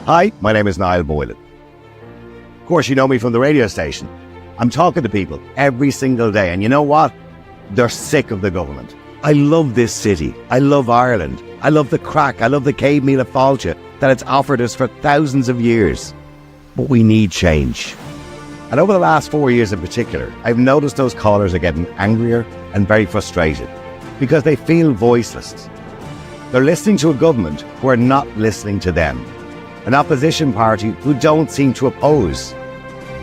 Hi, my name is Niall Boylan. Of course, you know me from the radio station. I'm talking to people every single day, and you know what? They're sick of the government. I love this city. I love Ireland. I love the crack. I love the cave meal of Fáilte that it's offered us for thousands of years. But we need change. And over the last 4 years in particular, I've noticed those callers are getting angrier and very frustrated because they feel voiceless. They're listening to a government who are not listening to them. An opposition party who don't seem to oppose.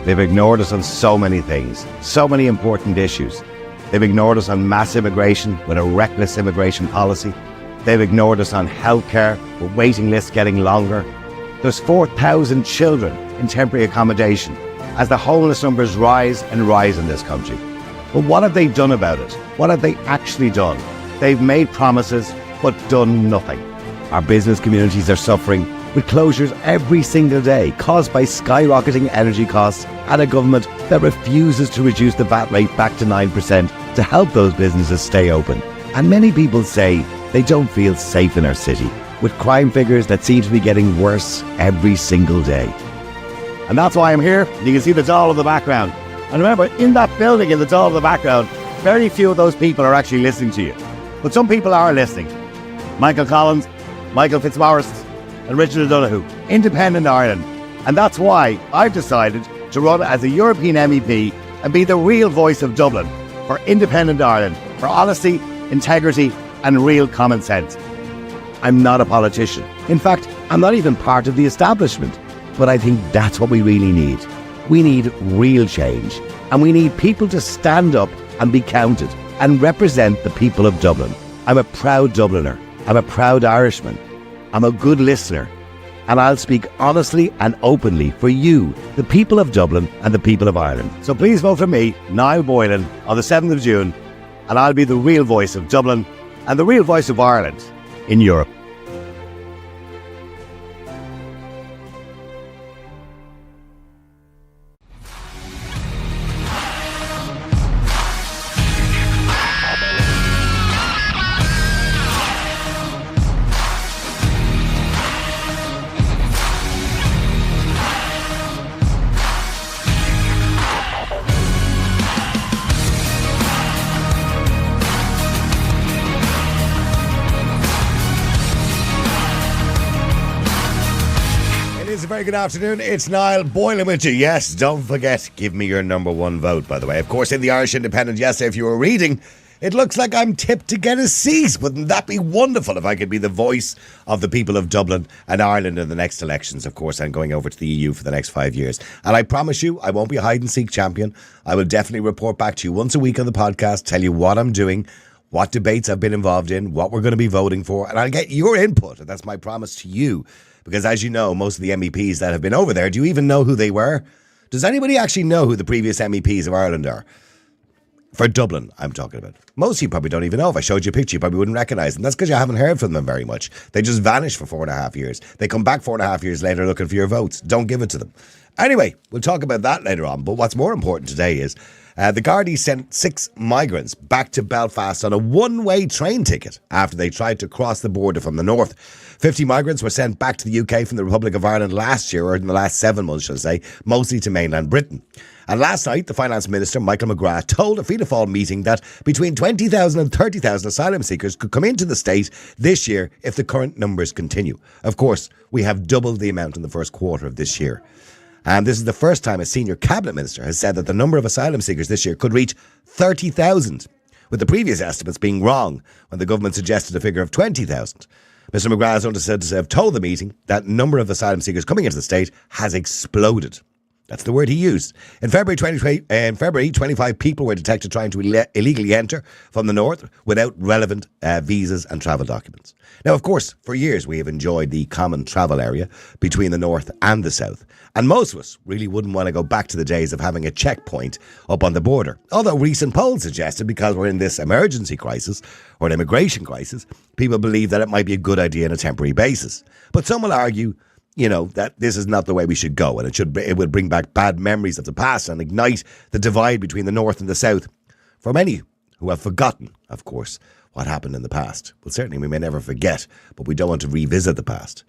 They've ignored us on so many things, so many important issues. They've ignored us on mass immigration with a reckless immigration policy. They've ignored us on healthcare with waiting lists getting longer. There's 4,000 children in temporary accommodation as the homeless numbers rise and rise in this country. But what have they done about it? What have they actually done? They've made promises but done nothing. Our business communities are suffering with closures every single day caused by skyrocketing energy costs and a government that refuses to reduce the VAT rate back to 9% to help those businesses stay open. And many people say they don't feel safe in our city, with crime figures that seem to be getting worse every single day. And that's why I'm here. You can see the doll in the background. And remember, in that building in the doll in the background, very few of those people are actually listening to you. But some people are listening. Michael Collins, Michael Fitzmaurice, and Richard O'Donoghue, Independent Ireland. And that's why I've decided to run as a European MEP and be the real voice of Dublin for Independent Ireland, for honesty, integrity and real common sense. I'm not a politician. In fact, I'm not even part of the establishment. But I think that's what we really need. We need real change. And we need people to stand up and be counted and represent the people of Dublin. I'm a proud Dubliner. I'm a proud Irishman. I'm a good listener. And I'll speak honestly and openly for you, the people of Dublin and the people of Ireland. So please vote for me, Niall Boylan, on the 7th of June, and I'll be the real voice of Dublin and the real voice of Ireland in Europe. Very good afternoon, it's Niall Boylan with you. Yes, don't forget, give me your number one vote, by the way. Of course, in the Irish Independent, yes, if you were reading, it looks like I'm tipped to get a seat. Wouldn't that be wonderful if I could be the voice of the people of Dublin and Ireland in the next elections, of course, and going over to the EU for the next 5 years. And I promise you, I won't be a hide-and-seek champion. I will definitely report back to you once a week on the podcast, tell you what I'm doing, what debates I've been involved in, what we're going to be voting for, and I'll get your input, and that's my promise to you. Because as you know, most of the MEPs that have been over there, do you even know who they were? Does anybody actually know who the previous MEPs of Ireland are? For Dublin, I'm talking about. Most of you probably don't even know. If I showed you a picture, you probably wouldn't recognise them. That's because you haven't heard from them very much. They just vanished for 4.5 years. They come back 4.5 years later looking for your votes. Don't give it to them. Anyway, we'll talk about that later on. But what's more important today is the Gardaí sent 6 migrants back to Belfast on a one-way train ticket after they tried to cross the border from the north. 50 migrants were sent back to the UK from the Republic of Ireland last year, or in the last 7 months, shall I say, mostly to mainland Britain. And last night, the Finance Minister, Michael McGrath, told a Fianna Fáil meeting that between 20,000 and 30,000 asylum seekers could come into the state this year if the current numbers continue. Of course, we have doubled the amount in the first quarter of this year. And this is the first time a senior cabinet minister has said that the number of asylum seekers this year could reach 30,000, with the previous estimates being wrong when the government suggested a figure of 20,000. Mr McGrath is understood to have told the meeting that number of asylum seekers coming into the state has exploded. That's the word he used. In February 25 people were detected trying to illegally enter from the north without relevant visas and travel documents. Now, of course, for years we have enjoyed the common travel area between the north and the south. And most of us really wouldn't want to go back to the days of having a checkpoint up on the border. Although recent polls suggested, because we're in this emergency crisis or an immigration crisis, people believe that it might be a good idea on a temporary basis. But some will argue, you know, that this is not the way we should go, and it would bring back bad memories of the past and ignite the divide between the north and the south for many who have forgotten, of course, what happened in the past. Well, certainly we may never forget, but we don't want to revisit the past.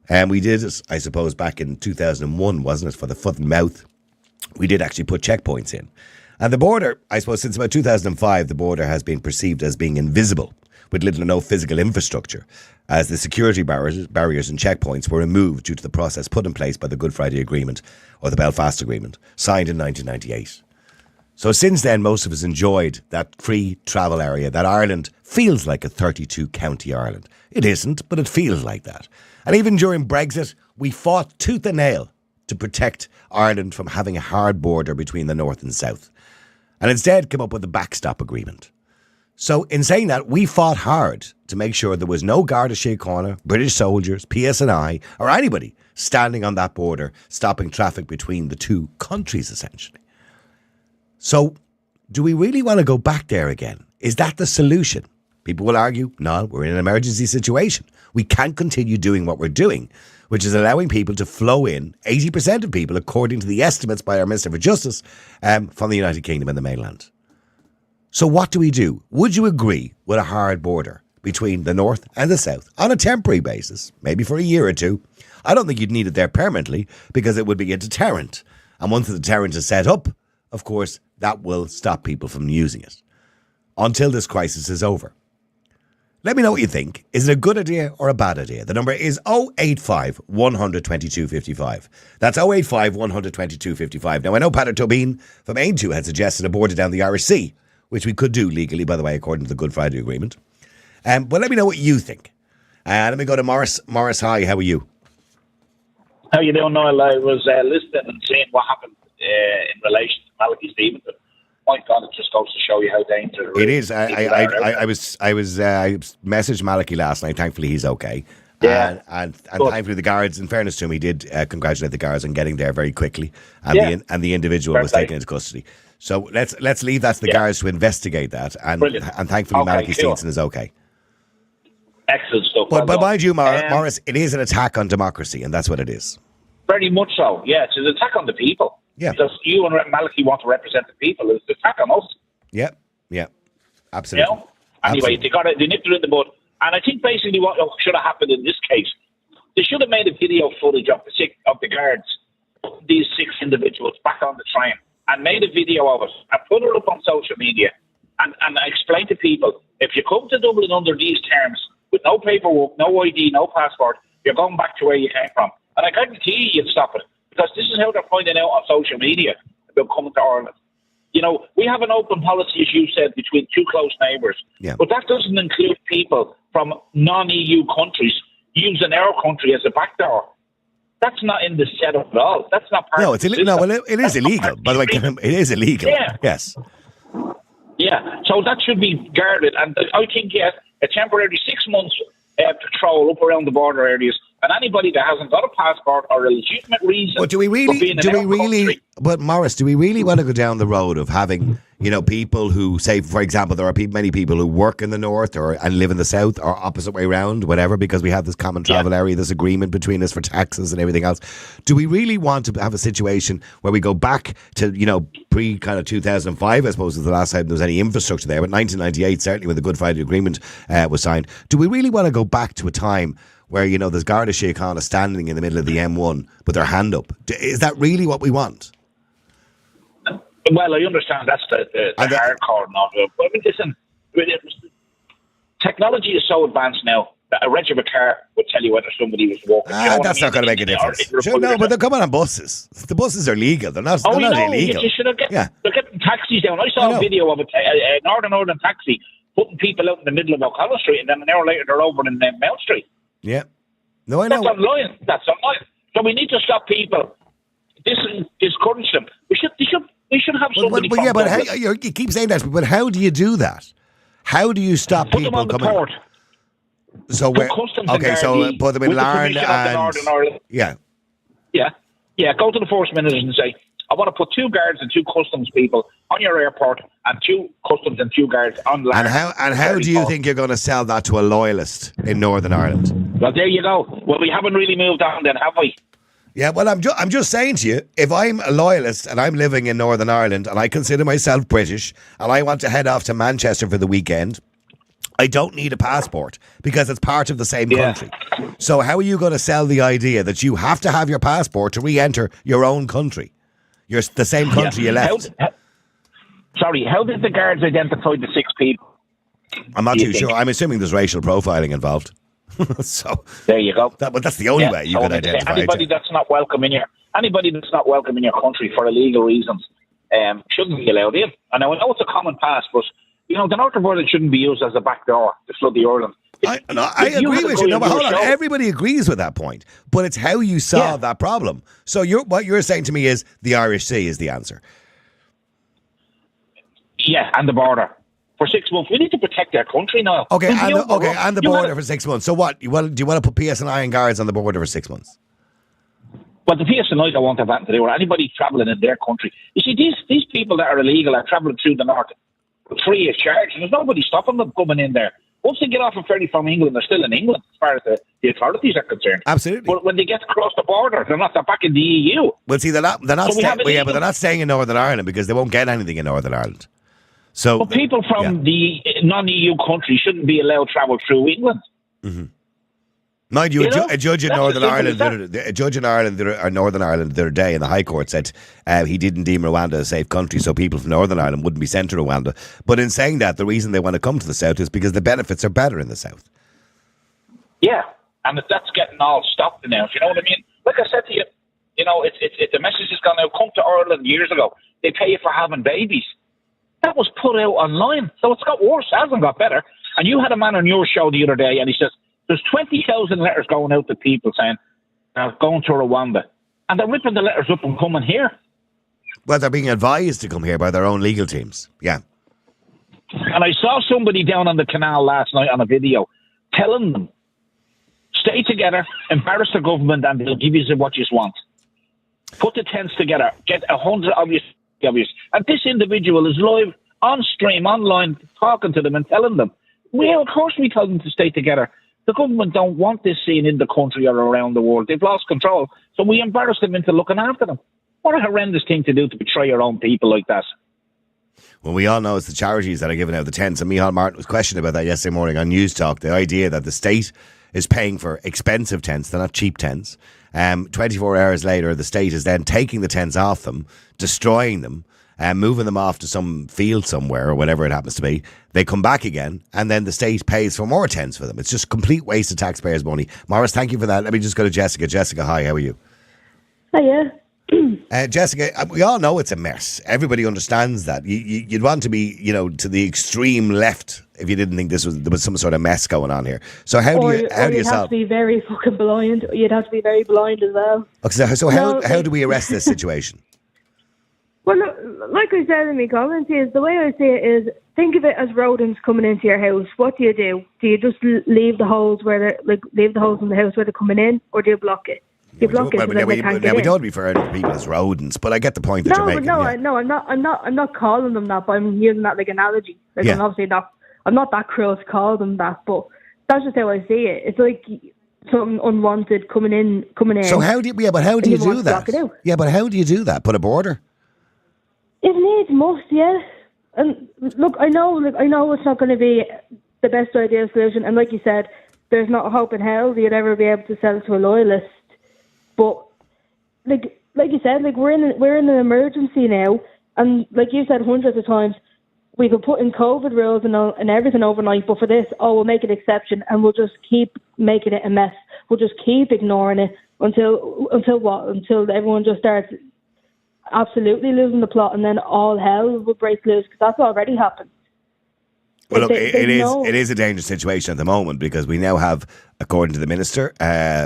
And we did it, I suppose, back in 2001, wasn't it, for the foot and mouth. We did actually put checkpoints in. And the border, I suppose, since about 2005, the border has been perceived as being invisible, with little or no physical infrastructure, as the security barriers and checkpoints were removed due to the process put in place by the Good Friday Agreement, or the Belfast Agreement, signed in 1998. So since then, most of us enjoyed that free travel area, that Ireland feels like a 32-county Ireland. It isn't, but it feels like that. And even during Brexit, we fought tooth and nail to protect Ireland from having a hard border between the north and south, and instead came up with the backstop agreement. So in saying that, we fought hard to make sure there was no Garda Síochána, British soldiers, PSNI, or anybody standing on that border, stopping traffic between the two countries, essentially. So do we really want to go back there again? Is that the solution? People will argue, no, we're in an emergency situation. We can't continue doing what we're doing, which is allowing people to flow in, 80% of people, according to the estimates by our Minister for Justice, from the United Kingdom and the mainland. So what do we do? Would you agree with a hard border between the north and the south on a temporary basis, maybe for a year or two? I don't think you'd need it there permanently, because it would be a deterrent. And once the deterrent is set up, of course, that will stop people from using it until this crisis is over. Let me know what you think. Is it a good idea or a bad idea? The number is 085 100 22 55. That's 085 100 22 55. Now, I know Patrick Tobin from Aintu had suggested a border down the Irish Sea, which we could do legally, by the way, according to the Good Friday Agreement. But let me know what you think. Let me go to Morris. Morris, hi, how are you? How you doing, Niall? I was listening and seeing what happened in relation to Malachy Stevenson. My God, it just goes to show you how dangerous it is. I messaged Malachy last night. Thankfully, he's okay. Yeah. And thankfully, the guards, in fairness to him, he did congratulate the guards on getting there very quickly, and the individual was taken into custody. So let's leave that to the guards to investigate that, and thankfully, Malachy Stevenson is okay. Excellent stuff. But mind you, Morris, it is an attack on democracy, and that's what it is. Very much so. Yeah, it's an attack on the people. Yeah. Because you and Malachy want to represent the people. It's an attack on us. Yeah, absolutely. You know? Anyway, they nipped it in the bud. And I think basically what should have happened in this case, they should have made a video footage of the guards, these 6 individuals back on the train, and made a video of it and put it up on social media and explain to people, if you come to Dublin under these terms, with no paperwork, no ID, no passport, you're going back to where you came from. And I guarantee you'd stop it, because this is how they're finding out on social media about coming to Ireland. You know, we have an open policy, as you said, between two close neighbours. Yeah. But that doesn't include people from non-EU countries using our country as a backdoor. That's not in the setup at all. That's not part of the system. It is illegal. By the way, it is illegal. Yeah. Yes. Yeah, so that should be guarded. And I think, yes, a temporary 6 months patrol up around the border areas, and anybody that hasn't got a passport or a legitimate reason. But But Morris, do we really want to go down the road of having, people who say, for example, there are many people who work in the north and live in the south, or opposite way around, whatever, because we have this common travel area, this agreement between us for taxes and everything else. Do we really want to have a situation where we go back to, pre kind of 2005, I suppose, was the last time there was any infrastructure there, but 1998, certainly when the Good Friday Agreement was signed. Do we really want to go back to a time where, there's Garda Síochána standing in the middle of the M1 with their hand up? Is that really what we want? Well, I understand that's the hardcore novel. But I mean, listen, technology is so advanced now that a reg of a car would tell you whether somebody was walking. That's not going to make a difference. But they're coming on buses. The buses are legal. They're not illegal. You should have they're getting taxis down. I saw a video of a Northern taxi putting people out in the middle of O'Connell Street, and then an hour later they're over in Mount Street. Yeah. No, I know. That's online. So we need to stop people. Discourage them. We should have somebody. You keep saying that, but how do you do that? How do you stop people coming? Put them on the port. So put them in Larne and yeah. Go to the Force Ministers and say, I want to put 2 guards and 2 customs people on your airport, and 2 customs and 2 guards on Larne. And how do you think you're going to sell that to a loyalist in Northern Ireland? Well, there you go. Well, we haven't really moved on then, have we? Yeah, well, I'm just saying to you, if I'm a loyalist and I'm living in Northern Ireland and I consider myself British and I want to head off to Manchester for the weekend, I don't need a passport because it's part of the same country. So how are you going to sell the idea that you have to have your passport to re-enter your own country? You're the same country you left. How did the guards identify the 6 people? I'm not too sure. I'm assuming there's racial profiling involved. So there you go. That's the only way you can identify anybody that's not welcome in your country for illegal reasons shouldn't be allowed in. And I know it's a common pass, but the north of Ireland shouldn't be used as a back door to flood the Ireland. I agree with you. No, but hold on. Everybody agrees with that point, but it's how you solve that problem. So what you're saying to me is the Irish Sea is the answer. Yeah, and the border. For 6 months. We need to protect our country now. Okay, and the border for 6 months. So what? Do you want to put PSNI and guards on the border for 6 months? Well, the PSNI don't want to have anything to do with anybody travelling in their country. You see, these people that are illegal are travelling through the north free of charge, and there's nobody stopping them coming in there. Once they get off a ferry from England, they're still in England, as far as the authorities are concerned. Absolutely. But when they get across the border, they're back in the EU. Well, see, they're not but they're not staying in Northern Ireland because they won't get anything in Northern Ireland. So, but people from the non-EU countries shouldn't be allowed to travel through England. Mm-hmm. Mind you, a judge in Northern Ireland, or Northern Ireland the other day in the High Court said he didn't deem Rwanda a safe country, so people from Northern Ireland wouldn't be sent to Rwanda. But in saying that, the reason they want to come to the south is because the benefits are better in the south. Yeah, and that's getting all stopped now. You know what I mean? Like I said to you, it's the message has gone out. Come to Ireland years ago. They pay you for having babies. That was put out online, so it's got worse. It hasn't got better. And you had a man on your show the other day, and he says there's 20,000 letters going out to people saying they're going to Rwanda, and they're ripping the letters up and coming here. Well, they're being advised to come here by their own legal teams. Yeah. And I saw somebody down on the canal last night on a video telling them, stay together, embarrass the government, and they'll give you what you want. Put the tents together, get 100 obvious. And this individual is live on stream, online, talking to them and telling them, of course we tell them to stay together. The government don't want this seen in the country or around the world. They've lost control. So we embarrass them into looking after them. What a horrendous thing to do, to betray your own people like that. Well, we all know it's the charities that are giving out the tents. And Micheál Martin was questioned about that yesterday morning on News Talk. The idea that the state is paying for expensive tents. They're not cheap tents. 24 hours later, the state is then taking the tents off them, destroying them, moving them off to some field somewhere or whatever it happens to be. They come back again, and then the state pays for more tents for them. It's just complete waste of taxpayers' money. Morris, thank you for that. Let me just go to Jessica. Jessica, hi, how are you? Hiya. Jessica, we all know it's a mess. Everybody understands that. You'd want to be, to the extreme left if you didn't think there was some sort of mess going on here. So how do you you'd have to be very fucking blind. You'd have to be very blind as well. Okay, so how do we arrest this situation? Well, like I said in my comments, is the way I see it is, think of it as rodents coming into your house. What do? Do you just leave the holes leave the holes in the house where they're coming in, or do you block it? You block it so that they can't get in. We don't refer to people as rodents, but I get the point that you're making. I'm not calling them that, but I'm using that like analogy. I'm obviously not. I'm not that cruel to call them that, but that's just how I see it. It's like something unwanted coming in. So how do you? Yeah, but how do you do that? Yeah, but how do you do that? Put a border. If needs must, yeah. And look, I know it's not going to be the best ideal solution. And like you said, there's not a hope in hell that you'd ever be able to sell to a loyalist. But like you said, we're in an emergency now, and like you said hundreds of times, we could put in COVID rules and everything overnight. But for this, we'll make an exception, and we'll just keep making it a mess. We'll just keep ignoring it until everyone just starts absolutely losing the plot, and then all hell will break loose, because that's already happened. Well, look, it is a dangerous situation at the moment, because we now have, according to the Minister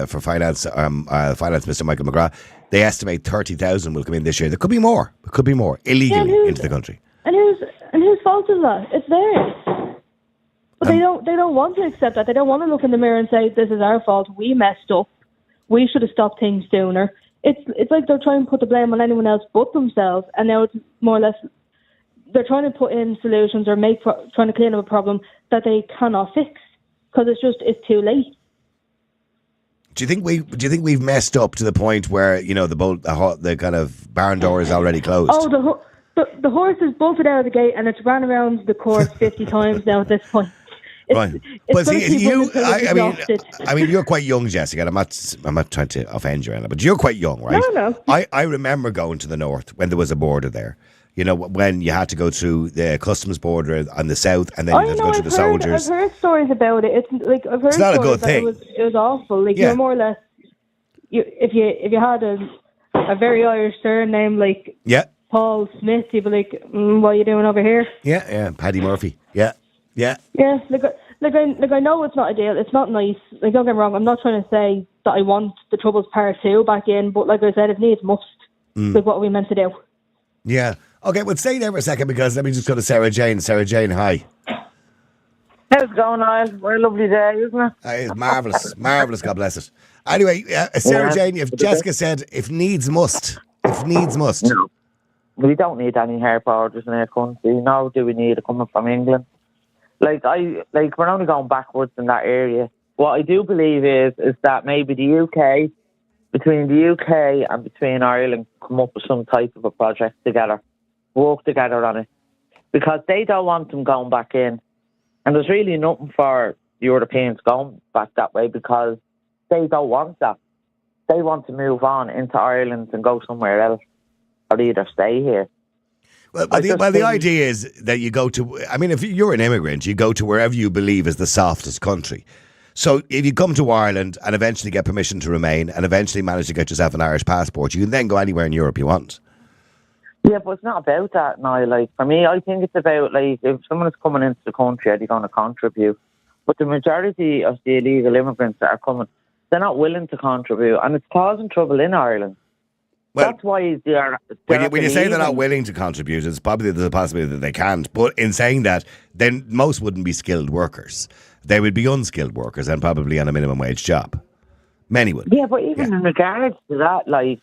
for Finance, Mr. Michael McGrath, they estimate 30,000 will come in this year. There could be more. Illegally into the country. And whose fault is that? It's theirs. But they don't want to accept that. They don't want to look in the mirror and say, this is our fault. We messed up. We should have stopped things sooner. It's like they're trying to put the blame on anyone else but themselves, and now it's more or less they're trying to put in solutions or trying to clean up a problem that they cannot fix, because it's too late. Do you think we've messed up to the point where the kind of barn door is already closed? Oh, the horse is bolted out of the gate and it's ran around the course 50 times now at this point. Right. But gonna see, keep you, running till it's exhausted. I mean, you're quite young, Jessica. And I'm not trying to offend you, Anna, but you're quite young, right? No. I remember going to the north when there was a border there. You know, when you had to go through the customs border on the south, and then you had to go through the soldiers. I've heard stories about it. It's like I've heard It's not a stories good that thing. it was awful. Like Yeah. you're more or less, if you had a very Irish surname like Yeah, Paul Smith, you'd be like, what are you doing over here? yeah, Paddy Murphy. Yeah. Yeah, like I know it's not ideal. It's not nice. Like don't get me wrong. I'm not trying to say that I want the Troubles Part 2 back in, but like I said, if needs must. Like what are we meant to do? Yeah. Okay, well, stay there for a second because let me just go to Sarah Jane. Sarah Jane, hi. How's it going, Niall? What a lovely day, isn't it? It's marvellous. Marvellous, God bless it. Anyway, Sarah Jane, if Jessica said, if needs must. No. We don't need any hair borders in our country. Nor do we need it coming from England. We're only going backwards in that area. What I do believe is that maybe between the UK and between Ireland, come up with some type of a project together, work together on it, because they don't want them going back in, and there's really nothing for Europeans going back that way because they don't want that. They want to move on into Ireland and go somewhere else, or either stay here. Well, the idea is that you go to, I mean, if you're an immigrant, you go to wherever you believe is the softest country. So if you come to Ireland and eventually get permission to remain and eventually manage to get yourself an Irish passport, you can then go anywhere in Europe you want. Yeah, but it's not about that now. Like, for me, I think it's about, like, if someone is coming into the country, are they going to contribute? But the majority of the illegal immigrants that are coming, they're not willing to contribute, and it's causing trouble in Ireland. Well, that's why they're when you say they're not willing to contribute, it's probably there's a possibility that they can't. But in saying that, then most wouldn't be skilled workers. They would be unskilled workers and probably on a minimum wage job. Many would. Yeah, but even in regards to that, like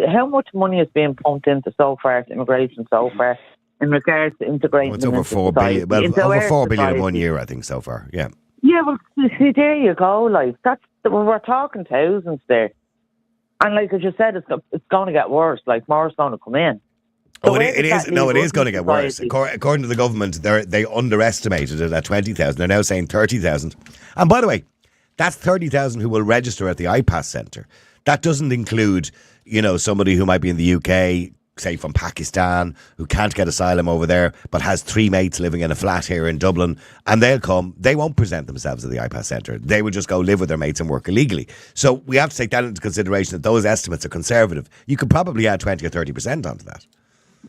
how much money is being pumped into so far, to immigration so far, in regards to integrating it's over into 4 society, billion. Well, over 4 billion in society. 1 year, I think, so far. Yeah. Yeah, well, see, there you go. Like we're talking thousands there, and like as you said, it's going to get worse. Like more's going to come in. So it is. No, it is going to get worse. According to the government, they underestimated it at 20,000. They're now saying 30,000. And by the way, that's 30,000 who will register at the IPAS centre. That doesn't include, somebody who might be in the UK, say from Pakistan, who can't get asylum over there, but has 3 mates living in a flat here in Dublin, and they'll come. They won't present themselves at the IPAS centre. They will just go live with their mates and work illegally. So we have to take that into consideration, that those estimates are conservative. You could probably add 20 or 30% onto that.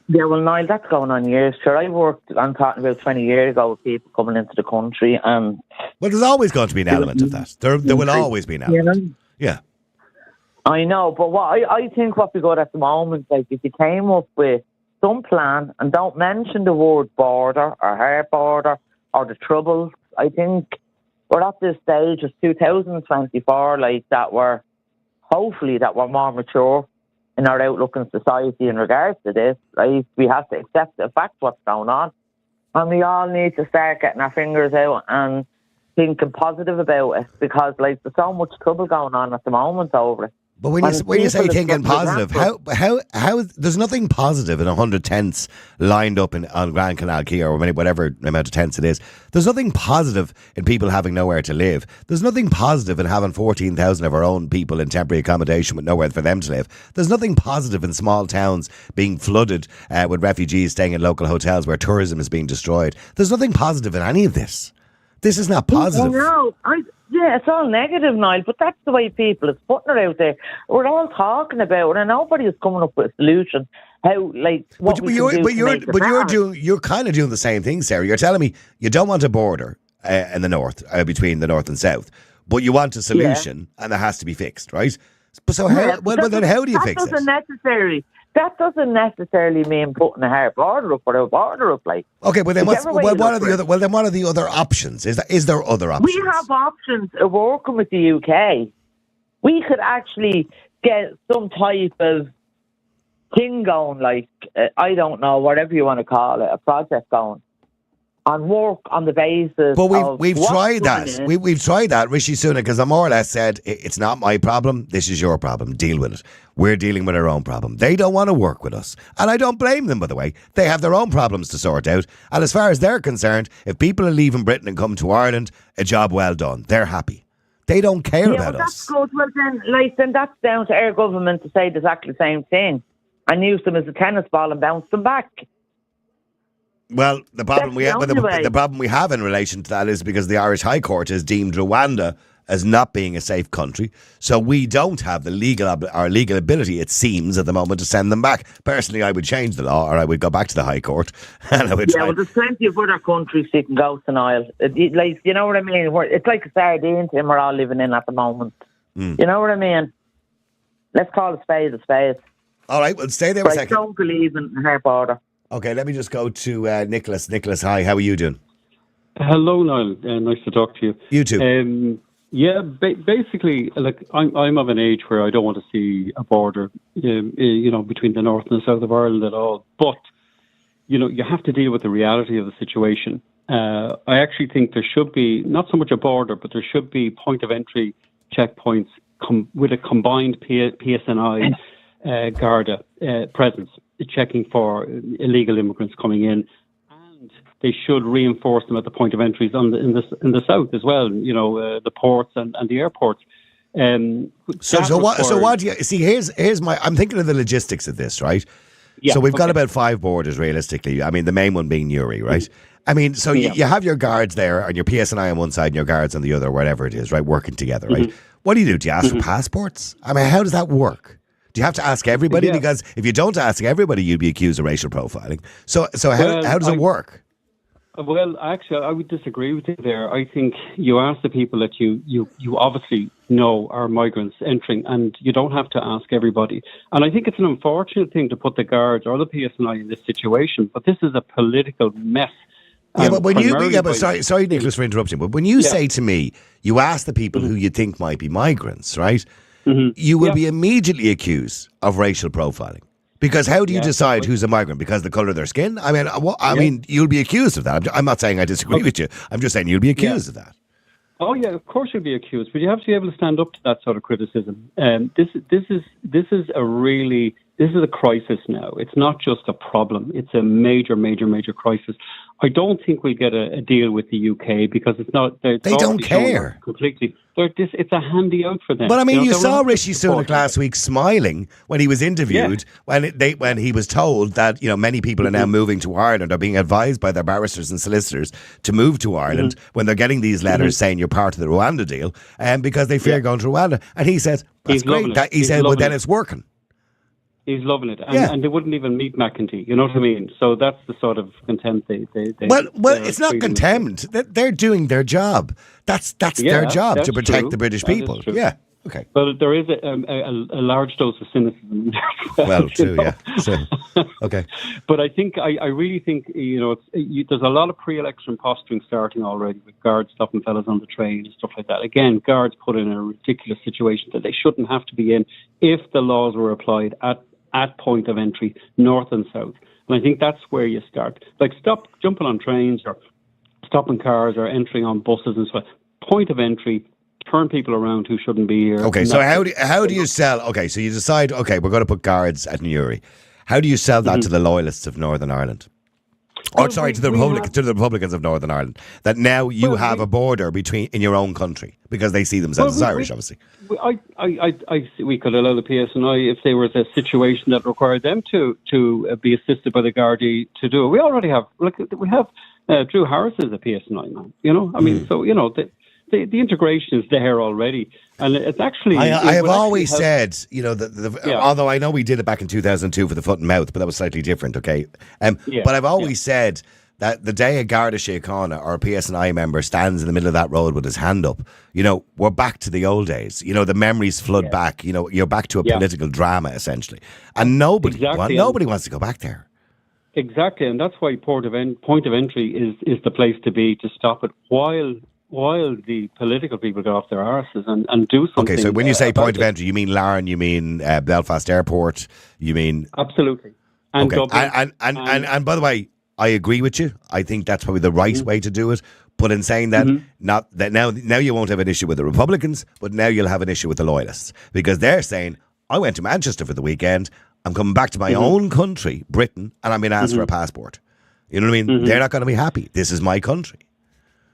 Yeah, well, Niall, that's going on years. Sure, I'm talking about 20 years ago with people coming into the country. And well, there's always going to be an element of that. There will always be an element. Yeah. I know, but what I think what we got at the moment, like if you came up with some plan and don't mention the word border or hair border or the troubles, I think we're at this stage of 2024, like hopefully that we're more mature in our outlook in society in regards to this. Right? We have to accept the fact what's going on, and we all need to start getting our fingers out and thinking positive about it, because like there's so much trouble going on at the moment over it. But when you say thinking positive, how there's nothing positive in 100 tents lined up on Grand Canal Quay or whatever amount of tents it is. There's nothing positive in people having nowhere to live. There's nothing positive in having 14,000 of our own people in temporary accommodation with nowhere for them to live. There's nothing positive in small towns being flooded with refugees staying in local hotels where tourism is being destroyed. There's nothing positive in any of this. This is not positive. Yeah, it's all negative, Niall, but that's the way people is putting it out there. We're all talking about it, and nobody is coming up with a solution. How, like, what you're kind of doing the same thing, Sarah. You're telling me you don't want a border in the north, between the north and south, but you want a solution, and it has to be fixed, right? So then how do you fix it? That doesn't necessarily mean putting a hard border up or a border up, like. Okay, but then what are the other options? Is there other options? We have options of working with the UK. We could actually get some type of thing going, like I don't know, whatever you want to call it, a project going, and work on the basis. But we've what's tried coming that. in. We've tried that. Rishi Sunak has more or less said, it's not my problem. This is your problem. Deal with it. We're dealing with our own problem. They don't want to work with us. And I don't blame them, by the way. They have their own problems to sort out. And as far as they're concerned, if people are leaving Britain and come to Ireland, a job well done. They're happy. They don't care about that's us. good. Well, then that's down to our government to say exactly the same thing and use them as a tennis ball and bounce them back. Well, the problem the problem we have in relation to that is because the Irish High Court has deemed Rwanda as not being a safe country, so we don't have the legal ability, it seems, at the moment to send them back. Personally, I would change the law, or I would go back to the High Court, and I would try. Well, there's plenty of other countries you can go to, Niall. Like, you know what I mean? It's like a sardine tin we're all living in at the moment. You know what I mean? Let's call a spade a spade. All right, well, stay there a second. I don't believe in her border. Okay, let me just go to Nicholas. Nicholas, hi, how are you doing? Hello, Niall. Nice to talk to you. You too. Basically, like I'm of an age where I don't want to see a border, between the north and the south of Ireland at all. But you have to deal with the reality of the situation. I actually think there should be not so much a border, but there should be point of entry checkpoints with a combined PSNI Garda presence, checking for illegal immigrants coming in. They should reinforce them at the point of entries in the south as well. The ports and the airports. So what do you see? Here's my. I'm thinking of the logistics of this, right? Yeah, so we've got about 5 borders realistically. I mean, the main one being Newry, right? Mm-hmm. I mean, so you have your guards there and your PSNI on one side and your guards on the other, whatever it is, right? Working together, right? Mm-hmm. What do you do? Do you ask for passports? I mean, how does that work? Do you have to ask everybody? Because if you don't ask everybody, you'd be accused of racial profiling. So how does it work? Well, actually, I would disagree with you there. I think you ask the people that you obviously know are migrants entering, and you don't have to ask everybody. And I think it's an unfortunate thing to put the guards or the PSNI in this situation, but this is a political mess. Yeah, but when sorry, Nicholas, for interrupting. But when you say to me, you ask the people who you think might be migrants, right? Mm-hmm. You will be immediately accused of racial profiling. Because how do you decide who's a migrant? Because the colour of their skin? I mean, you'll be accused of that. I'm not saying I disagree with you. I'm just saying you'll be accused of that. Oh yeah, of course you'll be accused, but you have to be able to stand up to that sort of criticism. This is a crisis now. It's not just a problem. It's a major, major, major crisis. I don't think we'll get a deal with the UK because it's not. They don't care completely. It's a handy out for them. But I mean, you saw Rishi Sunak last week smiling when he was interviewed when he was told that many people are now moving to Ireland, are being advised by their barristers and solicitors to move to Ireland when they're getting these letters saying you're part of the Rwanda deal, because they fear going to Rwanda. And he said, "That's great." He said, "Well, then it's working." He's loving it, and they wouldn't even meet McEntee. You know what I mean? So that's the sort of contempt they Well, it's not contempt. They're doing their job. That's their job to protect the British people. Yeah. Okay. But there is a large dose of cynicism. Well, true. Yeah. So, okay. But I really think there's a lot of pre-election posturing starting already with guards stopping fellas on the train and stuff like that. Again, guards put in a ridiculous situation that they shouldn't have to be in if the laws were applied at point of entry, north and south. And I think that's where you start. Like, stop jumping on trains or stopping cars or entering on buses and so on. Point of entry, turn people around who shouldn't be here. Okay, so how do you sell? Okay, so you decide, okay, we're going to put guards at Newry. How do you sell that to the loyalists of Northern Ireland? Or to the Republicans of Northern Ireland, that now you have a border in your own country because they see themselves as Irish, obviously. We could allow the PSNI if there was a situation that required them to be assisted by the Gardaí to do it. We already have. We have Drew Harris as a PSNI man. I mean, so the integration is there already, and it's actually. I have always said, although I know we did it back in 2002 for the foot and mouth, but that was slightly different. Okay, but I've always said that the day a Garda Síochána or a PSNI member stands in the middle of that road with his hand up, we're back to the old days. The memories flood back. You're back to a political drama essentially, and nobody wants to go back there. Exactly, and that's why point of entry is the place to be to stop it while the political people get off their arses and do something. Okay, so when you say point of entry, you mean Larne, you mean Belfast Airport, you mean... Absolutely. And okay. Dublin. And by the way, I agree with you. I think that's probably the right way to do it. But in saying that, not that now you won't have an issue with the Republicans, but now you'll have an issue with the loyalists, because they're saying, I went to Manchester for the weekend, I'm coming back to my own country, Britain, and I'm being asked for a passport. You know what I mean? They're not going to be happy. This is my country.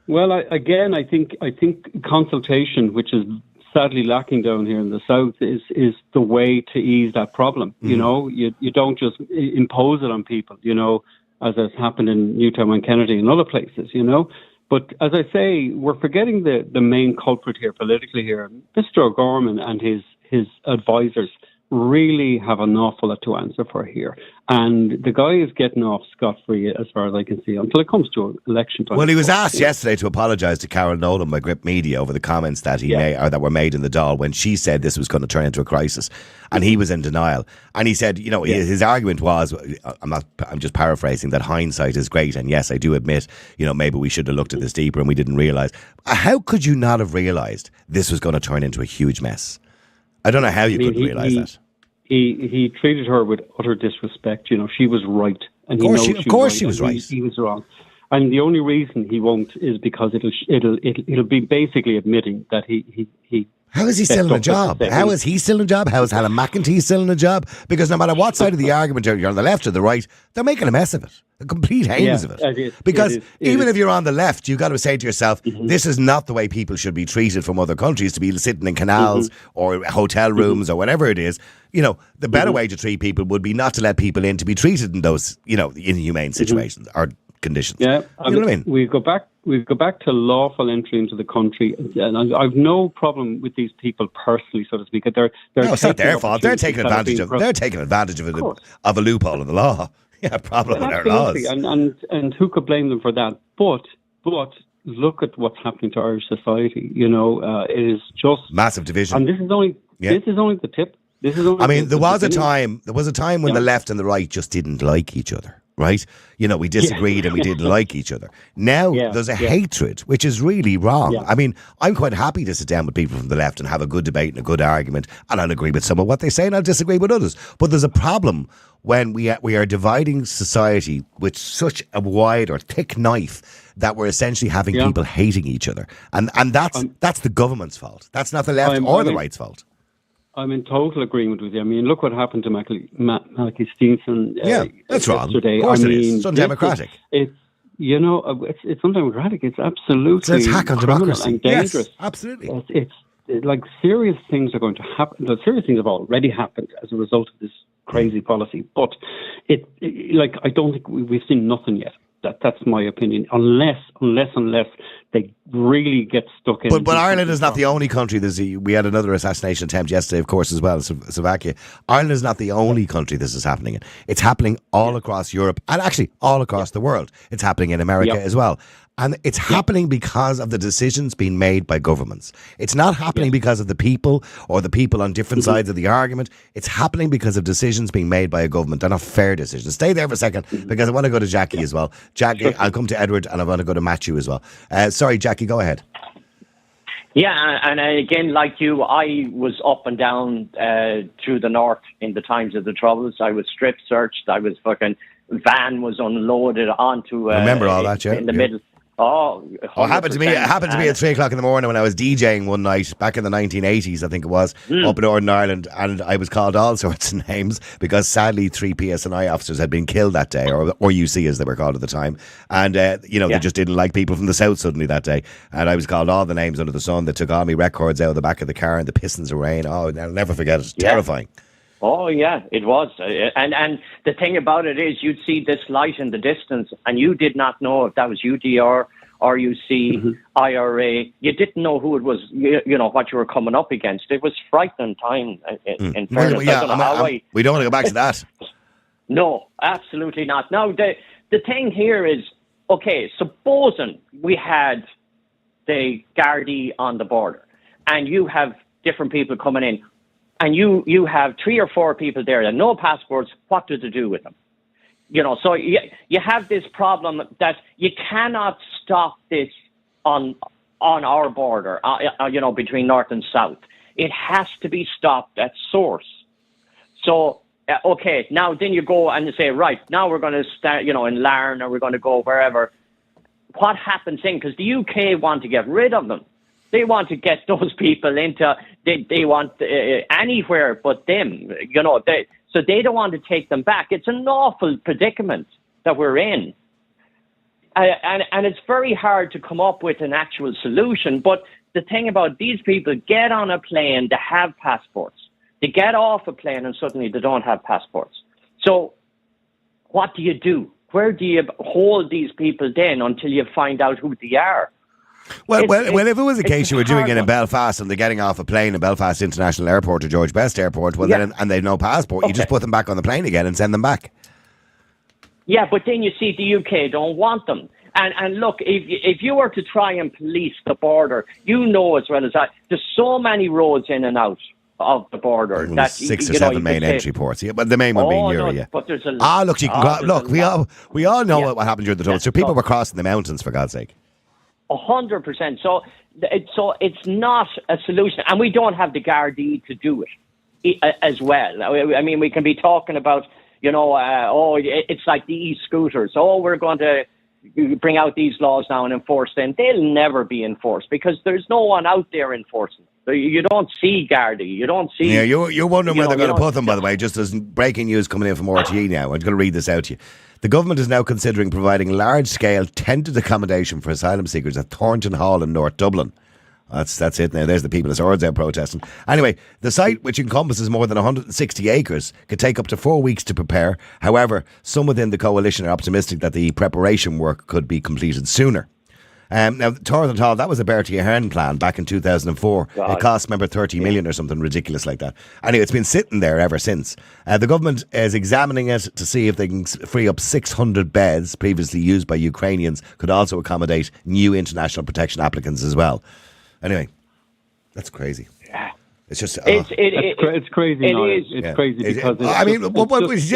Well, I think consultation, which is sadly lacking down here in the south, is the way to ease that problem. You know, you don't just impose it on people, you know, as has happened in Newtown and Kennedy and other places, you know. But as I say, we're forgetting the main culprit here politically here. Mr. O'Gorman and his advisors really have an awful lot to answer for here. And the guy is getting off scot-free as far as I can see until it comes to election time. Well, he was asked yesterday to apologise to Carol Nolan by Grip Media over the comments that he made, or that were made in the Dáil when she said this was going to turn into a crisis. And he was in denial. And he said, you know, his argument was, I'm just paraphrasing, that hindsight is great. And yes, I do admit, you know, maybe we should have looked at this deeper and we didn't realise. How could you not have realised this was going to turn into a huge mess? I don't know how you couldn't realise that. He treated her with utter disrespect. You know, she was right, and of course she was right. He was wrong, and the only reason he won't is because it'll be basically admitting that he. How is he still in a job? How is he still in a job? How is Helen McEntee still in a job? Because no matter what side of the argument you're on, the left or the right, they're making a mess of it. A complete hames of it. Because even if you're on the left, you've got to say to yourself, this is not the way people should be treated from other countries, to be sitting in canals or hotel rooms or whatever it is. You know, the better way to treat people would be not to let people in to be treated in those, you know, inhumane situations or conditions. Yeah, you know what I mean? We go back to lawful entry into the country, and I've no problem with these people personally, so to speak. They're no, it's not their fault. They're taking advantage of. They're taking advantage of a loophole in the law. Yeah, problem with our laws. And who could blame them for that? But look at what's happening to Irish society. You know, it is just massive division. And this is only the tip. I mean, there was a time when the left and the right just didn't like each other. Right? You know, we disagreed and we didn't like each other. Now there's a hatred, which is really wrong. I mean, I'm quite happy to sit down with people from the left and have a good debate and a good argument, and I'll agree with some of what they say and I'll disagree with others. But there's a problem when we are dividing society with such a wide or thick knife that we're essentially having people hating each other. And that's the government's fault. That's not the left or the right's fault. I'm in total agreement with you. I mean, look what happened to Malachy Steenson that's yesterday. Wrong. Of course it is. It's undemocratic. It's undemocratic. It's absolutely it's an attack on democracy. And dangerous. Yes, absolutely. It's like serious things are going to happen. The serious things have already happened as a result of this crazy policy. But I don't think we've seen nothing yet. That's my opinion. Unless they really get stuck in. But Ireland is not the only country. We had another assassination attempt yesterday, of course, as well, Slovakia. Ireland is not the only country this is happening in. It's happening all across Europe and actually all across the world. It's happening in America as well. And it's happening because of the decisions being made by governments. It's not happening because of the people or the people on different sides of the argument. It's happening because of decisions being made by a government. They're not fair decisions. Stay there for a second because I want to go to Jackie as well. Jackie, I'll come to Edward and I want to go to Matthew as well. Sorry, Jackie, go ahead. Yeah, and again, like you, I was up and down through the north in the times of the Troubles. I was strip searched. I was van was unloaded onto remember all that, in the middle. It happened to me. It happened to me at 3 o'clock in the morning when I was DJing one night back in the 1980s, I think it was, up in Northern Ireland, and I was called all sorts of names because sadly 3 PSNI officers had been killed that day, or UC as they were called at the time, and they just didn't like people from the south suddenly that day, and I was called all the names under the sun. They took all my records out of the back of the car and the pistons of rain. Oh, I'll never forget it. Terrifying. Oh, yeah, it was. And the thing about it is you'd see this light in the distance and you did not know if that was UDR, RUC, IRA. You didn't know who it was, what you were coming up against. It was frightening time, in fairness. We don't want to go back to that. No, absolutely not. Now, the thing here is, okay, supposing we had the Gardaí on the border and you have different people coming in, and you have 3 or 4 people there and no passports, what do they do with them? So you have this problem that you cannot stop this on our border, between north and south. It has to be stopped at source. So okay, now then you go and you say, right, now we're going to start, in Larne, or we're going to go wherever. What happens then? Because the UK want to get rid of them. They want to get those people into, they want anywhere but them, so they don't want to take them back. It's an awful predicament that we're in. And it's very hard to come up with an actual solution. But the thing about these people, get on a plane, they have passports. They get off a plane and suddenly they don't have passports. So what do you do? Where do you hold these people then until you find out who they are? Well, if it was a case you were doing it in Belfast and they're getting off a plane at Belfast International Airport or George Best Airport, then and they've no passport, you just put them back on the plane again and send them back. Yeah, but then you see the UK don't want them. And look, if you were to try and police the border, as well as I, there's so many roads in and out of the border. That 6 or 7 main entry ports. Yeah, but the main one being Uri. No, but there's a look, you can look. We all know what happened during the tour. So people were crossing the mountains, for God's sake. 100%. So it's not a solution, and we don't have the Gardaí to do it as well. I mean, we can be talking about, it's like the e-scooters. We're going to bring out these laws now and enforce them. They'll never be enforced because there's no one out there enforcing them. You don't see Gardaí. You don't see. Yeah, you're wondering where they're going to put them, by the way. Just as breaking news coming in from RTE now. I'm going to read this out to you. The government is now considering providing large-scale tented accommodation for asylum seekers at Thornton Hall in North Dublin. That's it now. There's the people, the swords out protesting. Anyway, the site, which encompasses more than 160 acres, could take up to 4 weeks to prepare. However, some within the coalition are optimistic that the preparation work could be completed sooner. Now, Thornton Hall, that was a Bertie Ahern plan back in 2004. God. It cost, remember, 30 million or something ridiculous like that. Anyway, it's been sitting there ever since. The government is examining it to see if they can free up 600 beds previously used by Ukrainians, could also accommodate new international protection applicants as well. Anyway, that's crazy. Yeah. It's just it's crazy. It's crazy because